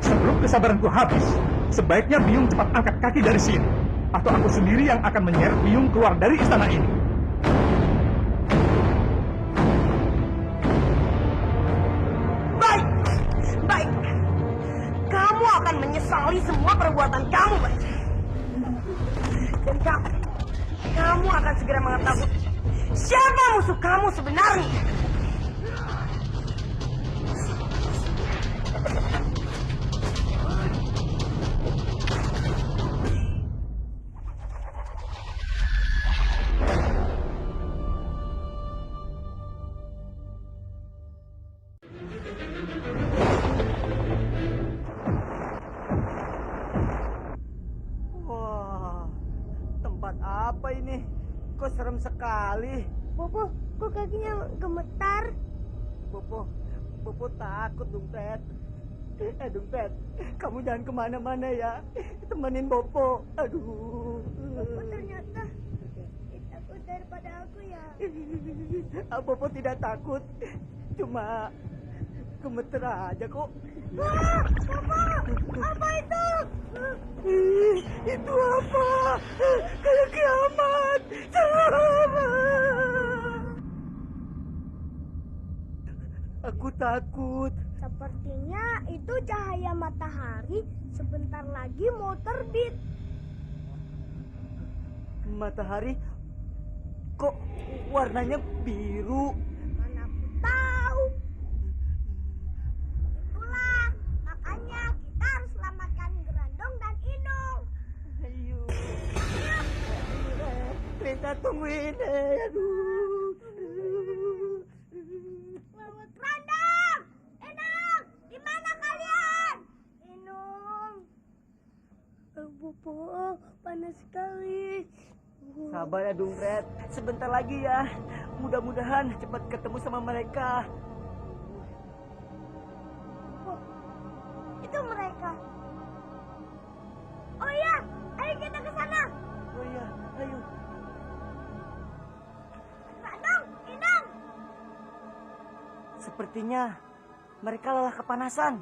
Speaker 9: Sebelum kesabaranku habis, sebaiknya Byung cepat angkat kaki dari sini. Atau aku sendiri yang akan menyeret Byung keluar dari istana ini.
Speaker 7: Baik, baik. Kamu akan menyesali semua perbuatan kamu, Bajak. Dan kamu akan segera mengetahui siapa musuh kamu sebenarnya.
Speaker 10: Wah, tempat apa ini? Kok serem sekali.
Speaker 4: Bopo, kok kakinya gemetar?
Speaker 10: Bopo takut, Dumpet. Dumpet, kamu jangan kemana-mana ya. Temenin Bopo. Aduh.
Speaker 4: Bopo ternyata lebih takut daripada aku ya.
Speaker 10: Bopo tidak takut. Cuma gemeter aja kok.
Speaker 4: Wah, Bopo, apa itu?
Speaker 10: Itu apa? Kayak kiamat. Aku takut.
Speaker 4: Sepertinya itu cahaya matahari sebentar lagi mau terbit.
Speaker 10: Matahari kok warnanya biru?
Speaker 4: Mana aku tahu. Itulah, makanya kita harus selamatkan Gerandong dan Inung.
Speaker 10: Ayo. Kita tungguin. Aduh.
Speaker 4: Gerandong! Inung! Di mana kalian? Inung. Bopo, panas sekali.
Speaker 10: Sabar ya, Dumpet. Sebentar lagi ya. Mudah-mudahan cepat ketemu sama mereka.
Speaker 4: Oh, itu mereka. Oh iya, ayo kita ke sana.
Speaker 10: Oh iya, ayo.
Speaker 4: Gerandong, Inung.
Speaker 10: Sepertinya mereka lelah kepanasan.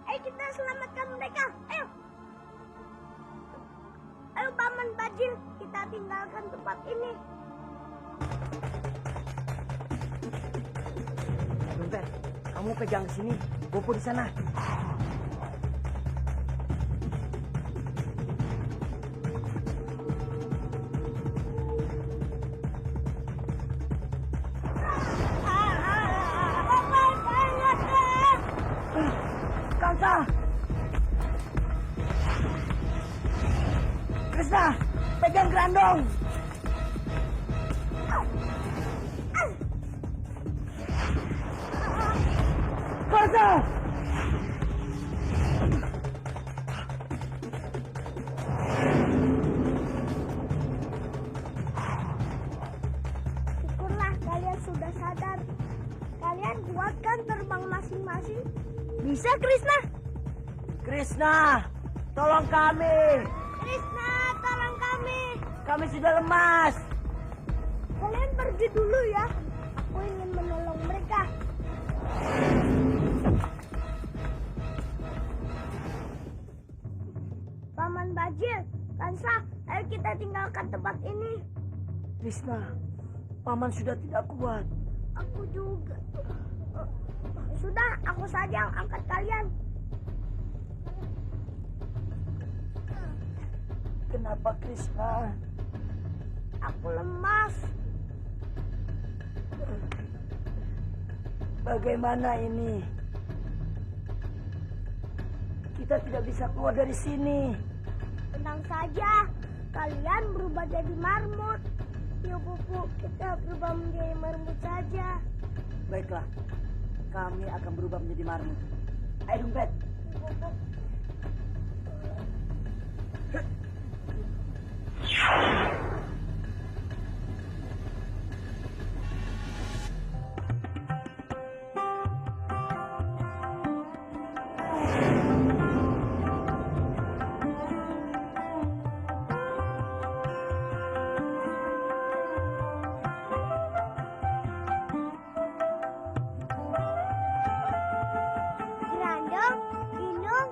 Speaker 4: Ayo kita selamatkan mereka. Ayo. Ayo Paman Bajil, kita tinggalkan tempat ini.
Speaker 10: Dumpet, kamu pegang sini. Bopo di sana. Krishna, pegang Grandong. Kuasa.
Speaker 4: Syukurlah kalian sudah sadar. Kalian kuat kan terbang masing-masing? Bisa, Krishna?
Speaker 10: Krishna, tolong kami.
Speaker 4: Krishna, tolong kami.
Speaker 10: Kami sudah lemas.
Speaker 4: Kalian pergi dulu ya. Aku ingin menolong mereka. Paman Bajil, Kansa, ayo kita tinggalkan tempat ini.
Speaker 10: Krishna, paman sudah tidak kuat.
Speaker 4: Aku juga. Sudah, aku saja yang angkat kalian.
Speaker 10: Kenapa Krishna?
Speaker 4: Aku lemas.
Speaker 10: Bagaimana ini? Kita tidak bisa keluar dari sini.
Speaker 4: Tenang saja, kalian berubah jadi marmut. Yuk, Pupu, kita berubah menjadi marmut saja.
Speaker 10: Baiklah, kami akan berubah menjadi marmut. Ayo dompet.
Speaker 4: Pupu. Grandong, Ginung.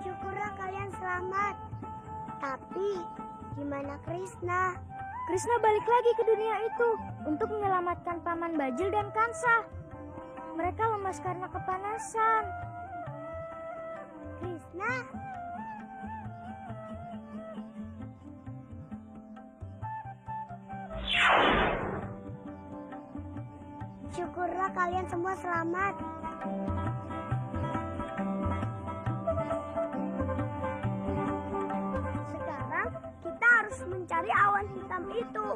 Speaker 4: Syukurlah kalian selamat. Tapi, gimana Krishna? Krishna balik lagi ke dunia itu untuk menyelamatkan Paman Bajil dan Kansa. Mereka lemas karena kepanasan. Krishna? Syukurlah kalian semua selamat. Sekarang kita harus mencari awan hitam itu.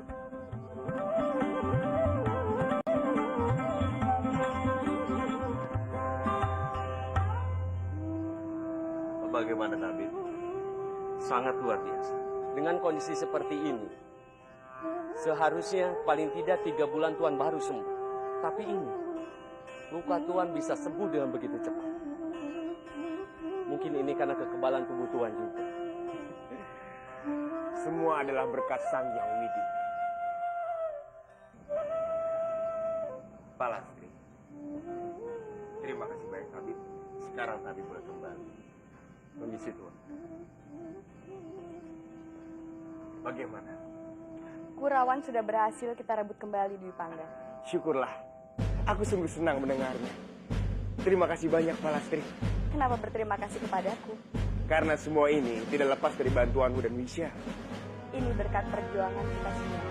Speaker 11: Bagaimana Tabib? Sangat luar biasa. Dengan kondisi seperti ini, seharusnya paling tidak 3 bulan Tuan baru sembuh. Tapi ini, luka Tuan bisa sembuh dengan begitu cepat. Mungkin ini karena kekebalan tubuh Tuan juga.
Speaker 8: Semua adalah berkat Sang Yang Widi.
Speaker 11: Palastri, terima kasih banyak Tabib. Sekarang Tabib boleh kembali. Permisi Tuan.
Speaker 8: Bagaimana?
Speaker 3: Kurawan sudah berhasil kita rebut kembali Dwi Pangga.
Speaker 8: Syukurlah. Aku sungguh senang mendengarnya. Terima kasih banyak, Palastri.
Speaker 3: Kenapa berterima kasih kepadaku?
Speaker 8: Karena semua ini tidak lepas dari bantuanmu dan Wisya.
Speaker 3: Ini berkat perjuangan kita semua.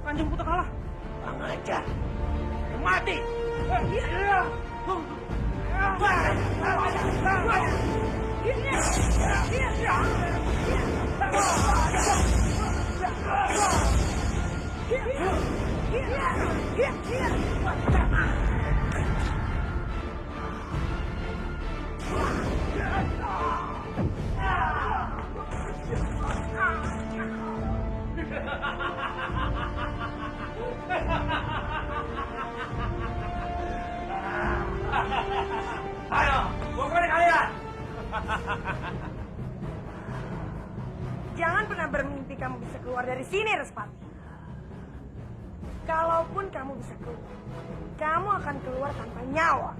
Speaker 2: Kanjeng Putakala.
Speaker 5: Pengajar. Mati.
Speaker 6: Ayo, gua kepada kalian.
Speaker 7: Jangan pernah bermimpi kamu bisa keluar dari sini, Respati. Kalaupun kamu bisa keluar, kamu akan keluar tanpa nyawa.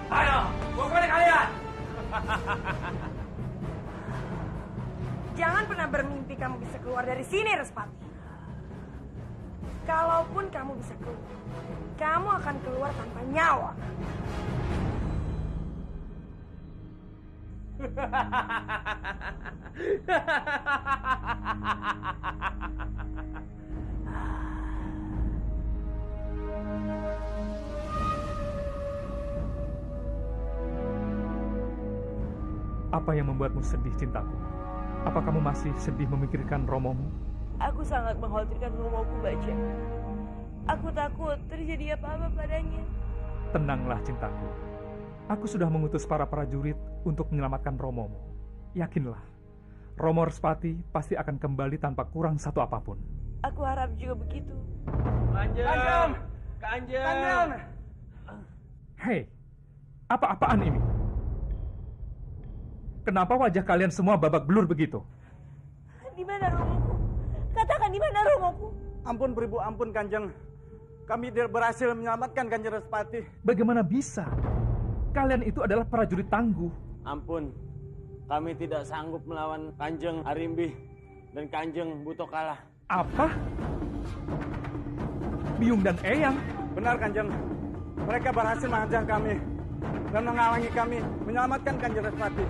Speaker 6: Ayo, gua kepada kalian.
Speaker 7: Jangan pernah bermimpi kamu bisa keluar dari sini, Respati. Kalaupun kamu bisa keluar, kamu akan keluar tanpa nyawa.
Speaker 9: Apa yang membuatmu sedih, cintaku? Apa kamu masih sedih memikirkan Romomu?
Speaker 7: Aku sangat mengkhawatirkan Romoku, Baja. Aku takut terjadi apa-apa padanya.
Speaker 9: Tenanglah, cintaku. Aku sudah mengutus para prajurit untuk menyelamatkan Romomu. Yakinlah, Romo Respati pasti akan kembali tanpa kurang satu apapun.
Speaker 7: Aku harap juga begitu.
Speaker 6: Kanjeng. Kanjeng.
Speaker 9: Hei, apa-apaan ini? Kenapa wajah kalian semua babak belur begitu?
Speaker 7: Di mana Romoku? Katakan di mana Romoku?
Speaker 2: Ampun beribu, ampun Kanjeng. Kami tidak berhasil menyelamatkan Kanjeng Respati.
Speaker 9: Bagaimana bisa? Kalian itu adalah prajurit tangguh.
Speaker 12: Ampun, kami tidak sanggup melawan Kanjeng Arimbi dan Kanjeng Butokala.
Speaker 9: Apa? Biung dan Eyang?
Speaker 2: Benar Kanjeng. Mereka berhasil menghajar kami dan menghalangi kami menyelamatkan Kanjeng Respati.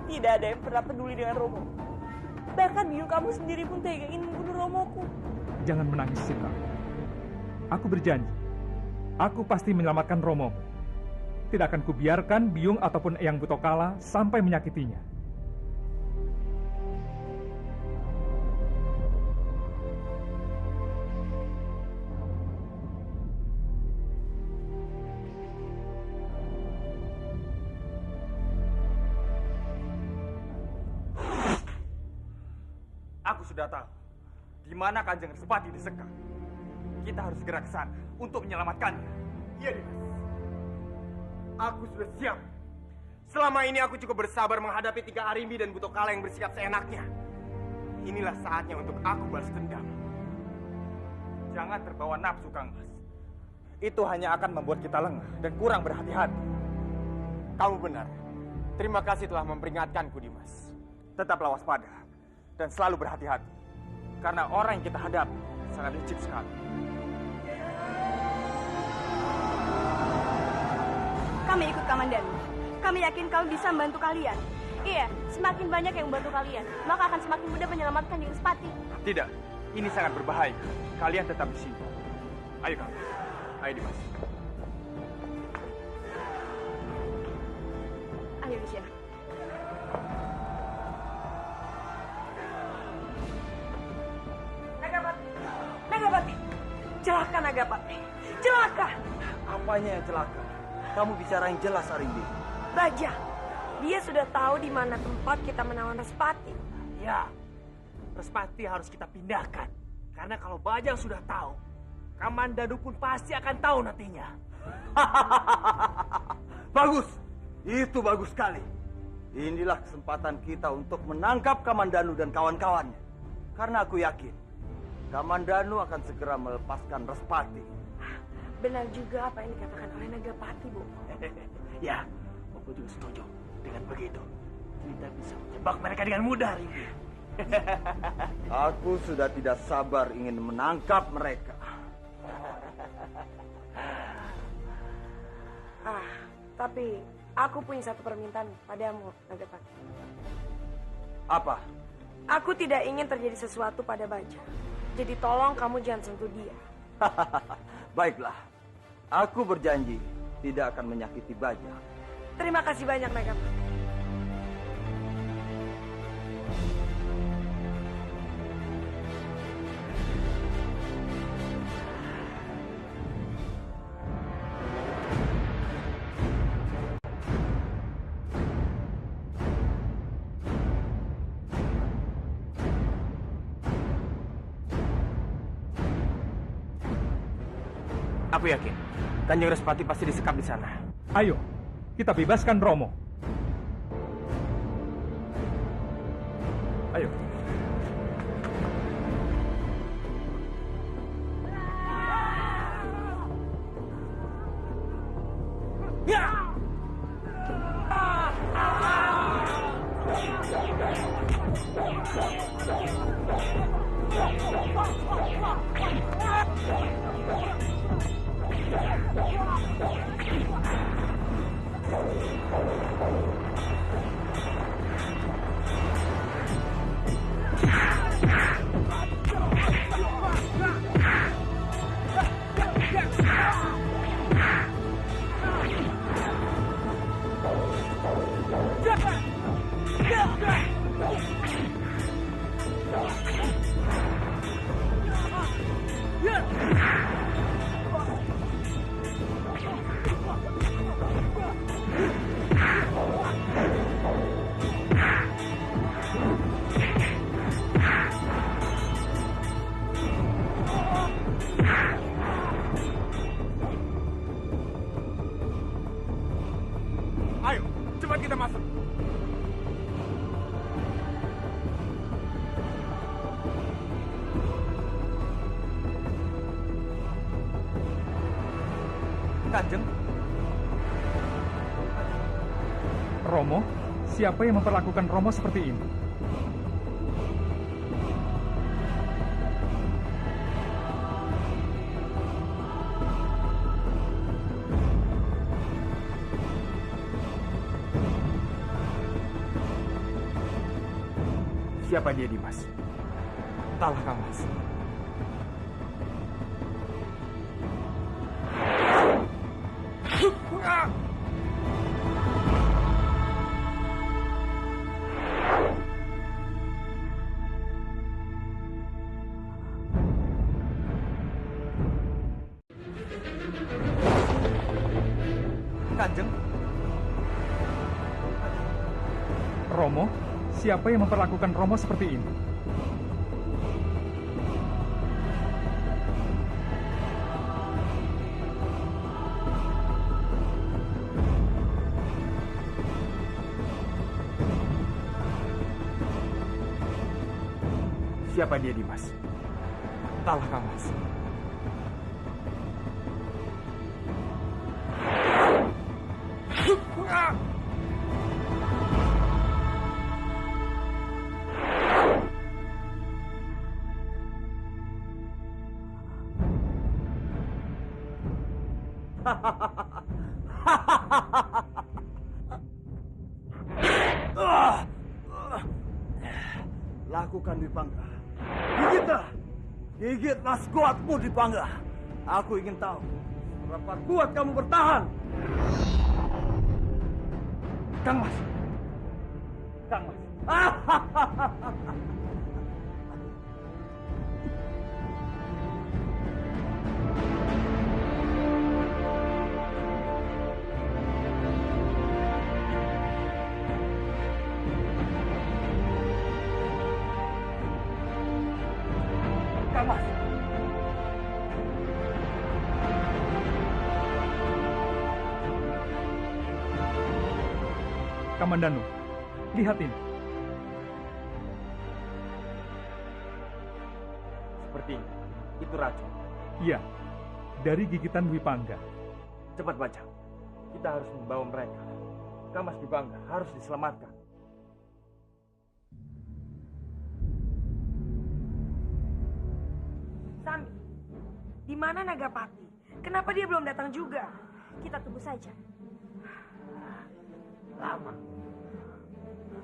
Speaker 7: Tidak ada yang pernah peduli dengan Romo. Bahkan biung kamu sendiri pun tega ingin membunuh Romoku.
Speaker 9: Jangan menangis, Cinta. Aku berjanji, aku pasti menyelamatkan Romo. Tidak akan kubiarkan Biung ataupun Eyang Butokala sampai menyakitinya.
Speaker 6: Aku sudah tahu di mana Kanjeng Respati disekap. Kita harus segera ke sana untuk menyelamatkannya.
Speaker 8: Iya, Dimas. Aku sudah siap. Selama ini aku cukup bersabar menghadapi 3 Arimbi dan Butokala yang bersikap seenaknya. Inilah saatnya untuk aku balas dendam.
Speaker 6: Jangan terbawa nafsu, Kang Mas. Itu hanya akan membuat kita lengah dan kurang berhati-hati.
Speaker 8: Kamu benar. Terima kasih telah memperingatkanku, Dimas.
Speaker 6: Tetaplah waspada dan selalu berhati-hati. Karena orang yang kita hadapi sangat licik sekali.
Speaker 3: Kami ikut Kamandanu. Kami yakin kami bisa membantu kalian. Iya, semakin banyak yang membantu kalian, maka akan semakin mudah menyelamatkan Kanjeng Respati.
Speaker 6: Tidak, ini sangat berbahaya. Kalian tetap di sini. Ayo, Kang. Ayo, Dimas.
Speaker 3: Ayo, Lisha.
Speaker 7: Nagapati! Celaka Nagapati! Celaka!
Speaker 2: Apanya yang celaka? Kamu bicara yang jelas, Arimbi.
Speaker 7: Baja, dia sudah tahu di mana tempat kita menawan Respati.
Speaker 12: Ya, Respati harus kita pindahkan. Karena kalau Bajang sudah tahu, Kamandanu pun pasti akan tahu nantinya.
Speaker 2: Bagus, itu bagus sekali. Inilah kesempatan kita untuk menangkap Kamandanu dan kawan-kawannya. Karena aku yakin Kamandanu akan segera melepaskan Respati.
Speaker 7: Benar juga apa yang dikatakan oleh Nagapati, Bu.
Speaker 12: Ya, aku juga setuju. Dengan begitu, kita bisa menjebak mereka dengan mudah, Rimbi.
Speaker 2: Aku sudah tidak sabar ingin menangkap mereka.
Speaker 7: Tapi aku punya satu permintaan padamu, Nagapati.
Speaker 2: Apa?
Speaker 7: Aku tidak ingin terjadi sesuatu pada Baja. Jadi tolong kamu jangan sentuh dia.
Speaker 2: Baiklah. Aku berjanji tidak akan menyakiti Baja.
Speaker 7: Terima kasih banyak, Nagapati.
Speaker 8: Aku yakin Kanjeng Respati pasti disekap di sana.
Speaker 9: Ayo, kita bebaskan Romo. Ayo.
Speaker 8: Ayo, cepat kita masuk.
Speaker 2: Kanjeng.
Speaker 9: Romo, siapa yang memperlakukan Romo seperti ini?
Speaker 8: Siapa dia, Dimas? Entahlah, Kang Mas.
Speaker 2: Kanjeng.
Speaker 9: Romo, siapa yang memperlakukan Romo seperti ini?
Speaker 8: Siapa dia, Dimas? Entahlah, Kang Mas.
Speaker 2: Lakukan Dipangga. Gigitlah. Gigitlah sekuatmu Dipangga. Aku ingin tahu berapa kuat kamu bertahan.
Speaker 9: Kang Mas. Kang Mas.
Speaker 2: Kang Mas.
Speaker 9: Kamandanu, lihat ini.
Speaker 6: Sepertinya itu racun.
Speaker 9: Iya, dari gigitan Dwi Pangga.
Speaker 6: Cepat baca. Kita harus membawa mereka. Kamas Dwi Pangga harus diselamatkan.
Speaker 7: Sambi, di mana Nagapati? Kenapa dia belum datang juga? Kita tunggu saja.
Speaker 12: Lama.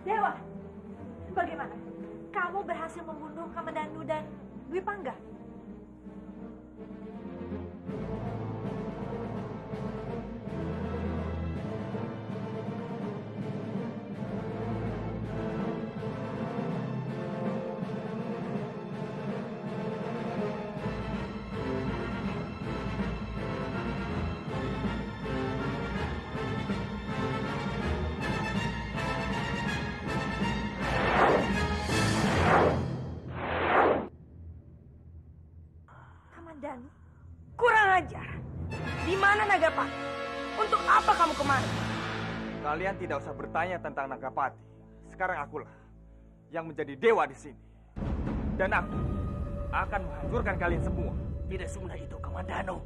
Speaker 7: Dewa, bagaimana? Kamu berhasil membunuh Kamandanu dan Dwi Pangga? Kamandanu, kurang ajar. Di mana Nagapati? Untuk apa kamu kemari?
Speaker 6: Kalian tidak usah bertanya tentang Nagapati. Sekarang akulah yang menjadi dewa di sini. Dan aku akan menghancurkan kalian semua.
Speaker 12: Tidak semudah itu, Kamandanu.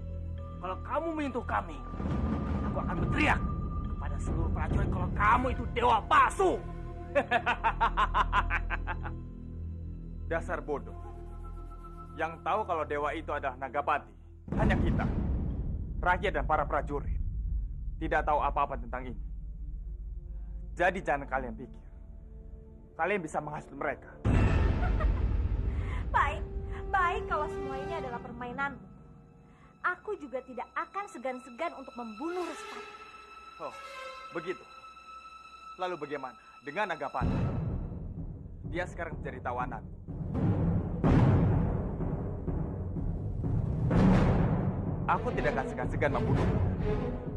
Speaker 12: Kalau kamu menyentuh kami, aku akan berteriak kepada seluruh prajurit kalau kamu itu dewa palsu.
Speaker 6: Dasar bodoh. Yang tahu kalau dewa itu adalah Nagapati hanya kita, rakyat dan para prajurit. Tidak tahu apa-apa tentang ini. Jadi jangan kalian pikir kalian bisa menghasut mereka.
Speaker 7: Baik kalau semua ini adalah permainan. Aku juga tidak akan segan-segan untuk membunuh Respati.
Speaker 6: Oh, begitu. Lalu bagaimana dengan Nagapati? Dia sekarang menjadi tawanan. Aku tidak akan segan-segan membunuh.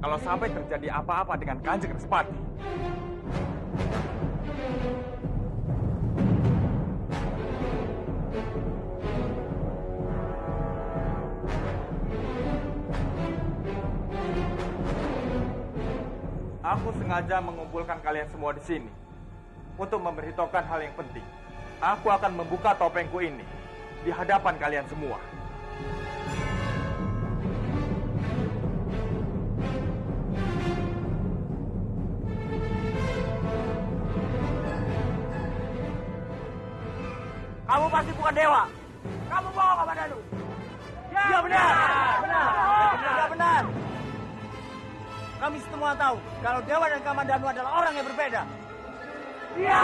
Speaker 6: Kalau sampai terjadi apa-apa dengan Kanjeng Respati. Aku sengaja mengumpulkan kalian semua di sini untuk memberitahukan hal yang penting. Aku akan membuka topengku ini di hadapan kalian semua.
Speaker 10: Kamu pasti bukan dewa. Kamu bohong, Kamandanu. Ya, benar. Benar. Kami semua tahu kalau Dewa dan Kamandanu adalah orang yang berbeda. Ya,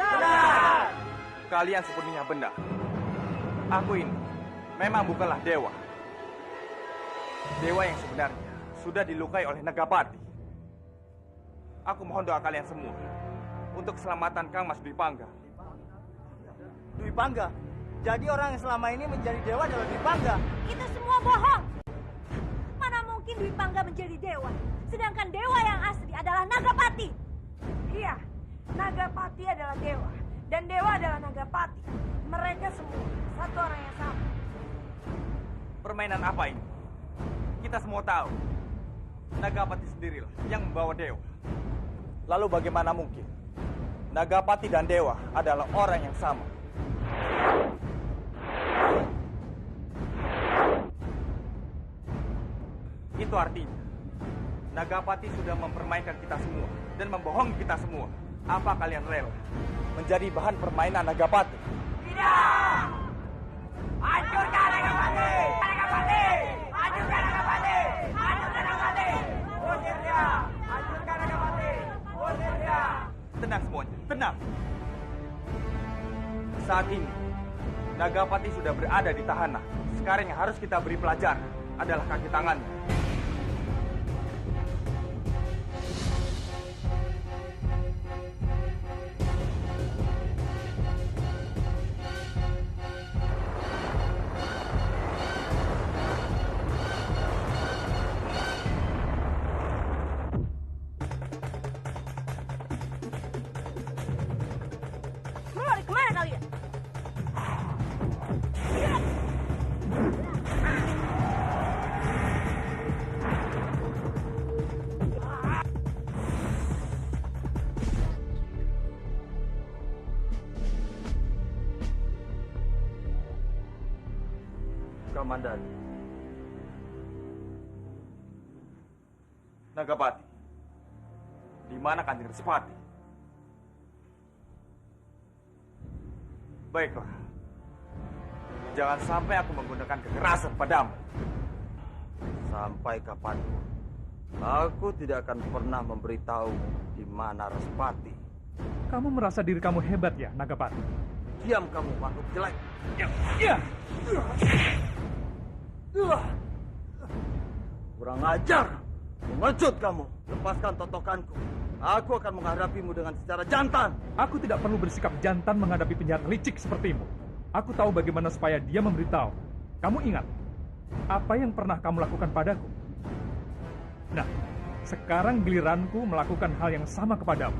Speaker 10: benar.
Speaker 6: Kalian sepenuhnya benar. Aku ini memang bukanlah dewa. Dewa yang sebenarnya sudah dilukai oleh Nagapati. Aku mohon doa kalian semua untuk keselamatan Kang Mas Dwi Pangga.
Speaker 10: Dwi Pangga. Jadi orang yang selama ini menjadi dewa adalah Dwi Pangga.
Speaker 7: Itu semua bohong. Mana mungkin Dwi Pangga menjadi dewa, sedangkan dewa yang asli adalah Nagapati. Iya, Nagapati adalah dewa, dan dewa adalah Nagapati. Mereka semua satu orang yang sama.
Speaker 6: Permainan apa ini? Kita semua tahu Nagapati sendirilah yang membawa dewa. Lalu bagaimana mungkin Nagapati dan dewa adalah orang yang sama? Itu artinya Nagapati sudah mempermainkan kita semua dan membohongi kita semua. Apa kalian rela menjadi bahan permainan Nagapati?
Speaker 10: Tidak! Hancurkan Nagapati! Nagapati! Hancurkan Nagapati! Hancurkan Nagapati! Usir dia! Hancurkan Nagapati! Usir dia!
Speaker 6: Tenang semuanya, tenang. Saat ini Nagapati sudah berada di tahanan. Sekarang yang harus kita beri pelajaran adalah kaki tangannya.
Speaker 7: Lari kemana kalian?
Speaker 2: Kamandanu.
Speaker 6: Nagapati, di mana Kanjeng Respati? Baiklah, jangan sampai aku menggunakan kekerasan padamu.
Speaker 2: Sampai kapanpun, aku tidak akan pernah memberitahu di mana Respati.
Speaker 9: Kamu merasa diri kamu hebat ya, Nagapati?
Speaker 2: Diam kamu, makhluk jelek. Kurang ajar. Mengecut kamu. Lepaskan totokanku. Aku akan menghadapimu dengan secara jantan.
Speaker 9: Aku tidak perlu bersikap jantan menghadapi penjahat licik sepertimu. Aku tahu bagaimana supaya dia memberitahu. Kamu ingat apa yang pernah kamu lakukan padaku? Nah, sekarang giliranku melakukan hal yang sama kepadamu.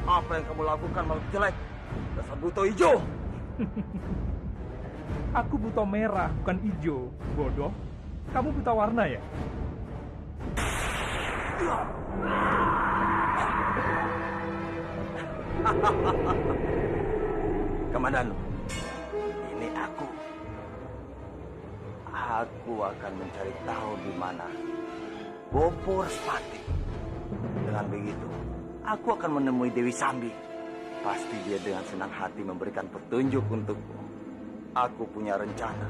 Speaker 2: Apa yang kamu lakukan, makhluk jelek? Dasar buto hijau.
Speaker 9: Aku buta merah, bukan hijau, bodoh. Kamu buta warna ya?
Speaker 2: Kamandanu, ini aku. Aku akan mencari tahu di mana Bopo Respati. Dengan begitu, aku akan menemui Dewi Sambi. Pasti dia dengan senang hati memberikan petunjuk untukku. Aku punya rencana.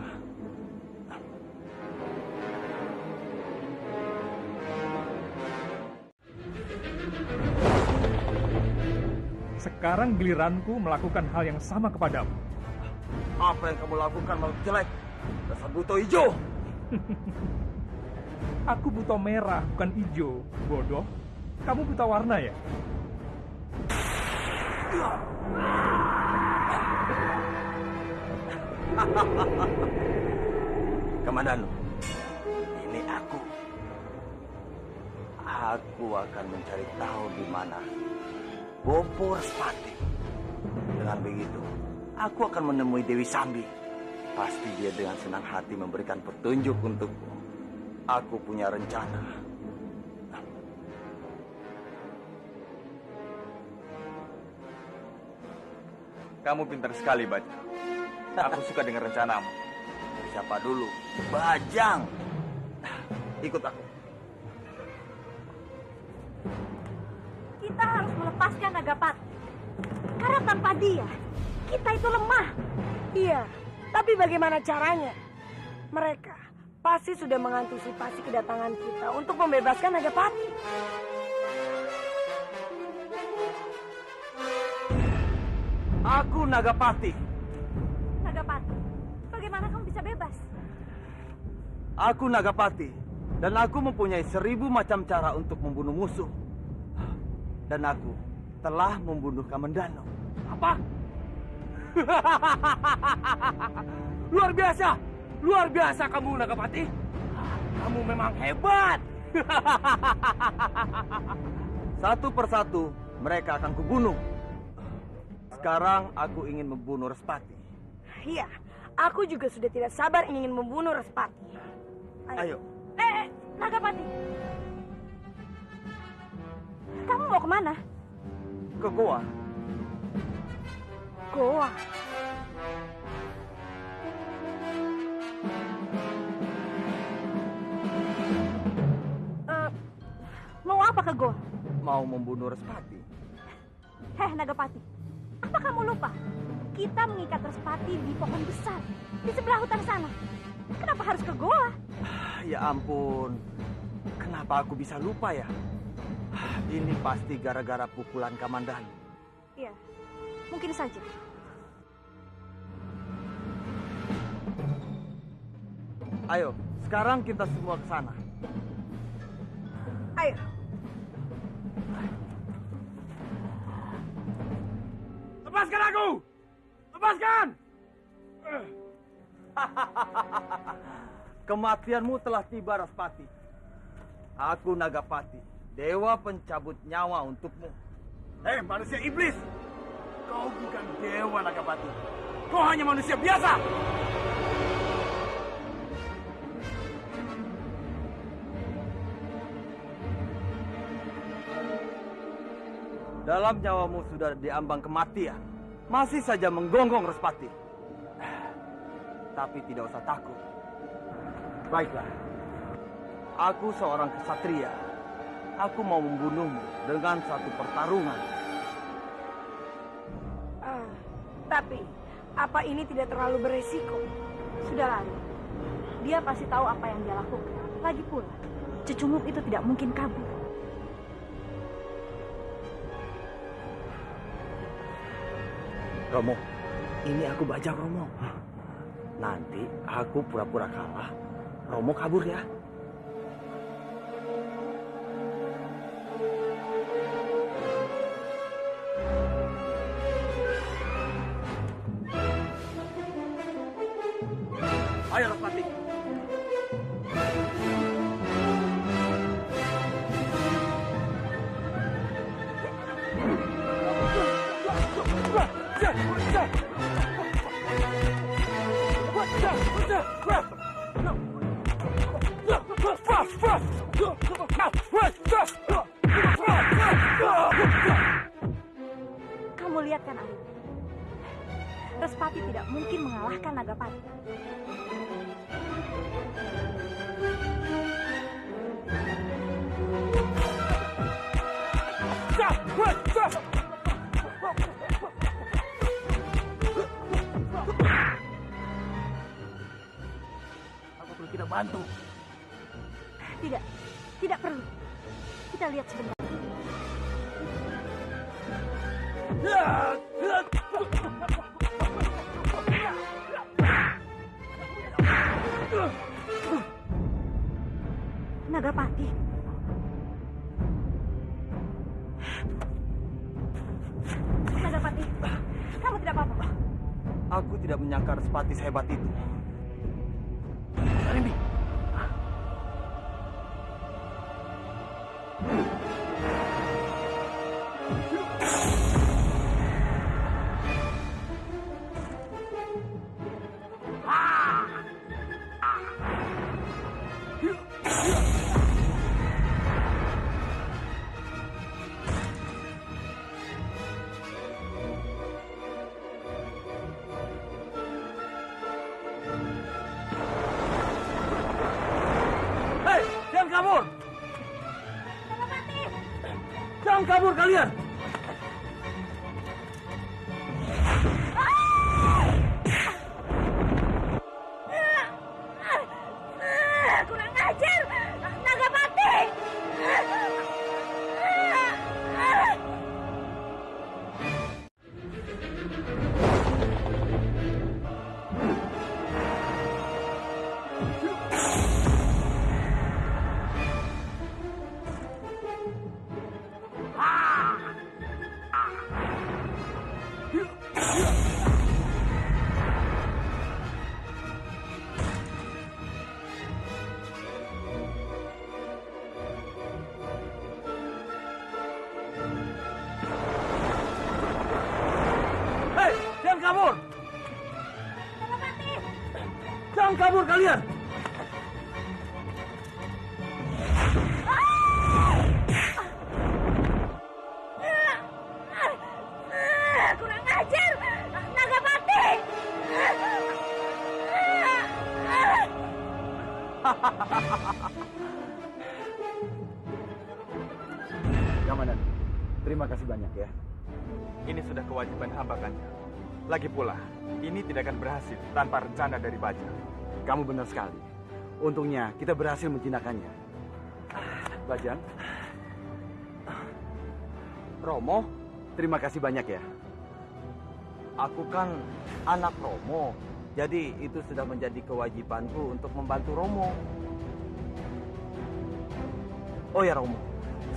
Speaker 9: Sekarang giliranku melakukan hal yang sama kepadamu.
Speaker 2: Apa yang kamu lakukan, makhluk jelek? Dasar buto hijau.
Speaker 9: Aku buta merah, bukan hijau, bodoh. Kamu buta warna ya?
Speaker 2: Kamandanu, ini aku. Aku akan mencari tahu di mana Bopo Respati. Dengan begitu, aku akan menemui Dewi Sambi. Pasti dia dengan senang hati memberikan petunjuk untukku. Aku punya rencana.
Speaker 6: Kamu pintar sekali, Bajang. Aku suka dengan rencanamu.
Speaker 2: Siapa dulu? Bajang. Ikut aku.
Speaker 4: Kita harus melepaskan Nagapati. Karena tanpa dia, kita itu lemah.
Speaker 7: Iya, tapi bagaimana caranya? Mereka pasti sudah mengantisipasi kedatangan kita untuk membebaskan Nagapati.
Speaker 2: Aku Nagapati.
Speaker 4: Nagapati, bagaimana kamu bisa bebas?
Speaker 2: Aku Nagapati. Dan aku mempunyai 1000 macam cara untuk membunuh musuh. Dan aku telah membunuh Kamandanu.
Speaker 12: Apa? Luar biasa! Luar biasa kamu, Nagapati. Kamu memang hebat.
Speaker 2: Satu persatu mereka akan kubunuh. Sekarang aku ingin membunuh Respati.
Speaker 7: Iya, aku juga sudah tidak sabar ingin membunuh Respati.
Speaker 2: Ayo.
Speaker 4: Nagapati. Kamu mau kemana?
Speaker 2: Ke goa.
Speaker 7: Goa.
Speaker 4: Mau apa ke goa?
Speaker 2: Mau membunuh Respati.
Speaker 4: Heh, Nagapati. Apa kamu lupa? Kita mengikat Respati di pohon besar di sebelah hutan sana. Kenapa harus ke goa?
Speaker 2: Ya ampun. Kenapa aku bisa lupa ya? Ini pasti gara-gara pukulan Kamandanu.
Speaker 4: Iya, mungkin saja.
Speaker 2: Ayo, sekarang kita semua ke sana.
Speaker 7: Ayo.
Speaker 12: Lepaskan aku! Lepaskan!
Speaker 2: Kematianmu telah tiba, Respati. Aku Nagapati, dewa pencabut nyawa untukmu.
Speaker 12: Hei, manusia iblis! Kau bukan dewa, Nagapati. Kau hanya manusia biasa!
Speaker 2: Dalam nyawamu sudah diambang kematian. Masih saja menggonggong, Respati. Tapi tidak usah takut. Baiklah. Aku seorang kesatria. Aku mau membunuhmu dengan satu pertarungan.
Speaker 3: Tapi, apa ini tidak terlalu beresiko? Sudahlah, dia pasti tahu apa yang dia lakukan. Lagi pula, Cecunguk itu tidak mungkin kabur.
Speaker 2: Romo, ini aku bajak Romo. Nanti aku pura-pura kalah, Romo kabur ya. Ayo Raspati.
Speaker 3: Kamu lihat kan, Alim? Respati tidak mungkin mengalahkan Nagapati.
Speaker 12: Apa perlu kita bantu?
Speaker 3: Tidak, tidak perlu. Kita lihat sebentar. Nagapati. Nagapati, kamu tidak apa-apa.
Speaker 2: Aku tidak menyangka Respati sehebat itu.
Speaker 12: Arimbi.
Speaker 2: Jangan kabur! Jangan kabur kalian!
Speaker 3: Kurang ajar, Nagapati!
Speaker 2: Hei, jangan kabur! Jangan kabur kalian!
Speaker 3: Kurang ajar, Nagapati!
Speaker 2: Gamanan, terima kasih banyak ya.
Speaker 6: Ini sudah kewajiban hamba Kanjeng. Lagi pula, ini tidak akan berhasil tanpa rencana dari Bajang.
Speaker 2: Kamu benar sekali. Untungnya kita berhasil menjinakkannya. Bajang, Romo, terima kasih banyak ya. Aku kan anak Romo, jadi itu sudah menjadi kewajibanku untuk membantu Romo. Oh ya Romo,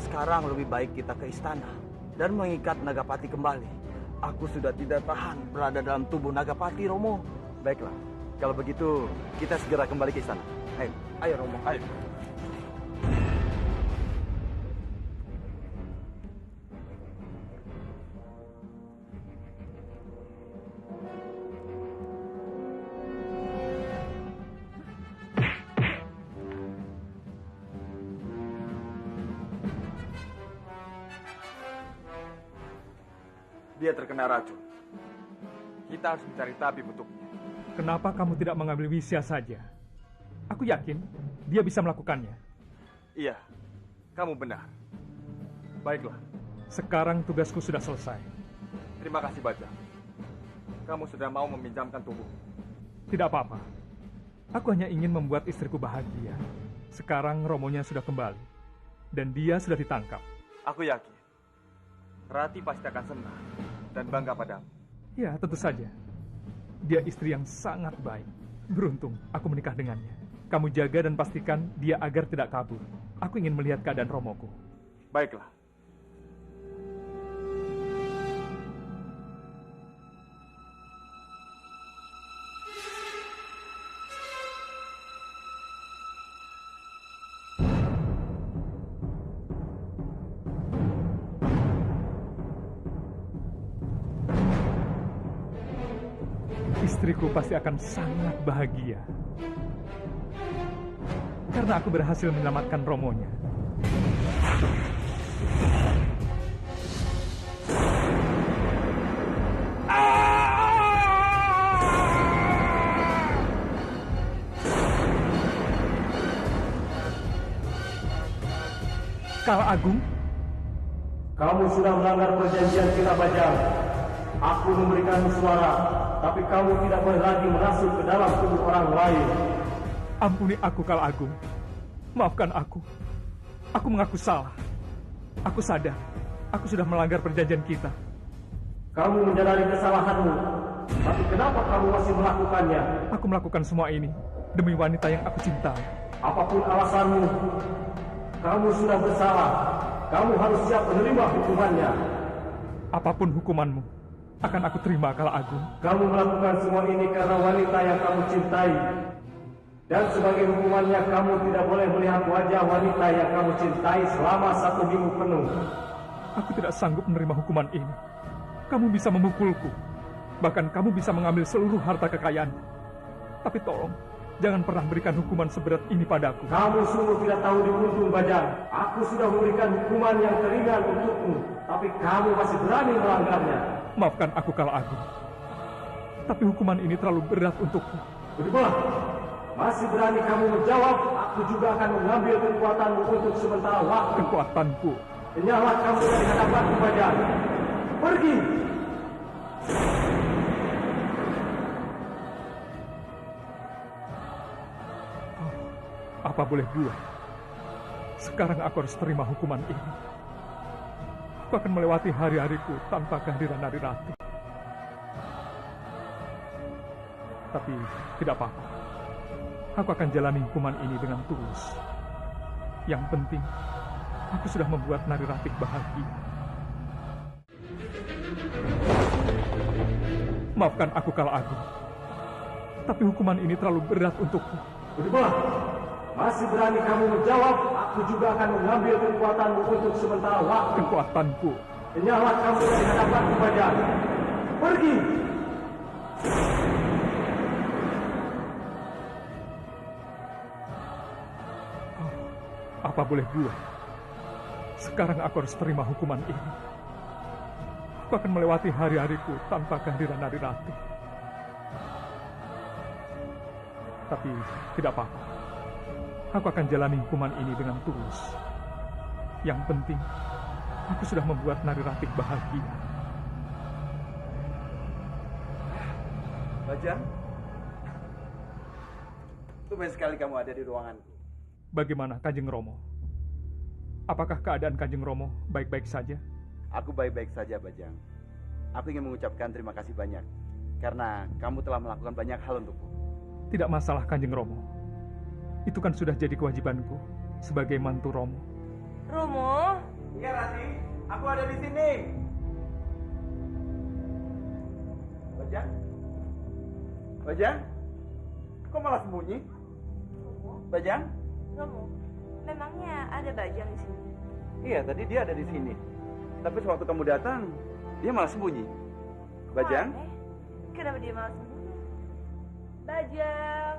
Speaker 2: sekarang lebih baik kita ke istana dan mengikat Nagapati kembali. Aku sudah tidak tahan berada dalam tubuh Nagapati, Romo. Baiklah, kalau begitu kita segera kembali ke istana. Ayo Romo, ayo.
Speaker 6: Dia terkena racun. Kita harus mencari tabib untuknya.
Speaker 9: Kenapa kamu tidak mengambil Wisya saja? Aku yakin dia bisa melakukannya.
Speaker 6: Iya, kamu benar. Baiklah,
Speaker 9: Sekarang tugasku sudah selesai.
Speaker 6: terima kasih Bajang. Kamu sudah mau meminjamkan tubuh.
Speaker 9: Tidak apa-apa. Aku hanya ingin membuat istriku bahagia. Sekarang Romonya sudah kembali. Dan dia sudah ditangkap.
Speaker 6: Aku yakin Rati pasti akan senang dan bangga padamu.
Speaker 9: Ya, tentu saja. Dia istri yang sangat baik. Beruntung aku menikah dengannya. Kamu jaga dan pastikan dia agar tidak kabur. Aku ingin melihat keadaan Romoku.
Speaker 6: Baiklah.
Speaker 9: Istriku pasti akan sangat bahagia. Karena aku berhasil menyelamatkan Romonya. Kala Agung,
Speaker 2: Kamu sudah melanggar perjanjian kita, Bajang. Aku memberikan suara, tapi kamu tidak boleh lagi merasuk ke dalam tubuh orang lain.
Speaker 9: ampuni aku Kala Agung. Maafkan aku. Aku mengaku salah. Aku sadar. Aku sudah melanggar perjanjian kita.
Speaker 2: Kamu menyadari kesalahanmu, tapi kenapa kamu masih melakukannya?
Speaker 9: Aku melakukan semua ini demi wanita yang aku cintai.
Speaker 2: Apapun alasanmu, kamu sudah bersalah. Kamu harus siap menerima hukumannya.
Speaker 9: Apapun hukumanmu, akan aku terima Kala Agung.
Speaker 2: Kamu melakukan semua ini karena wanita yang kamu cintai. Dan sebagai hukumannya, kamu tidak boleh melihat wajah wanita yang kamu cintai selama 1 minggu penuh.
Speaker 9: Aku tidak sanggup menerima hukuman ini. Kamu bisa memukulku. Bahkan kamu bisa mengambil seluruh harta kekayaan. Tapi tolong, jangan pernah berikan hukuman seberat ini padaku.
Speaker 2: Kamu sungguh tidak tahu diuntung, Bajang. Aku sudah memberikan hukuman yang teringan untukmu, tapi kamu masih berani melanggarnya.
Speaker 9: Maafkan aku Kala Agung. Tapi hukuman ini terlalu berat untukku.
Speaker 2: Berubah. Masih berani kamu menjawab, aku juga akan mengambil kekuatanmu untuk sementara waktu.
Speaker 9: Kekuatanku.
Speaker 2: Kenyalah kamu dari hadapanku, Bajang. Pergi.
Speaker 9: Apa boleh buat? Sekarang aku harus terima hukuman ini. Aku akan melewati hari-hariku tanpa kehadiran Narirati. Tapi tidak apa-apa. Aku akan jalani hukuman ini dengan tulus. Yang penting, aku sudah membuat Narirati bahagia. Maafkan aku Kala Agung. Tapi hukuman ini terlalu berat untukku.
Speaker 2: Berubah. Masih berani kamu menjawab, aku juga akan mengambil kekuatanmu untuk sementara waktu.
Speaker 9: Kekuatanku.
Speaker 2: Kenyalah kamu dari hadapanku, Bajang. Pergi.
Speaker 9: Apa boleh buat? Sekarang aku harus terima hukuman ini. Aku akan melewati hari-hariku tanpa kehadiran Narirati. Tapi tidak apa-apa. Aku akan jalani hukuman ini dengan tulus. Yang penting, aku sudah membuat Narirati bahagia.
Speaker 13: Bajang, tumben sekali kamu ada di ruanganku.
Speaker 9: Bagaimana Kanjeng Romo? Apakah keadaan Kanjeng Romo baik-baik saja?
Speaker 13: Aku baik-baik saja, Bajang. Aku ingin mengucapkan terima kasih banyak karena kamu telah melakukan banyak hal untukku.
Speaker 9: Tidak masalah Kanjeng Romo. Itu kan sudah jadi kewajibanku sebagai mantu Romo.
Speaker 7: Romo?
Speaker 8: Iya, Rati. Aku ada di sini.
Speaker 13: Bajang? Bajang? Kok malah sembunyi? Bajang?
Speaker 7: Romo, memangnya ada Bajang di sini?
Speaker 13: Iya, tadi dia ada di sini. Tapi sewaktu kamu datang, dia malah sembunyi. Bajang?
Speaker 7: Kenapa dia malah sembunyi? Bajang!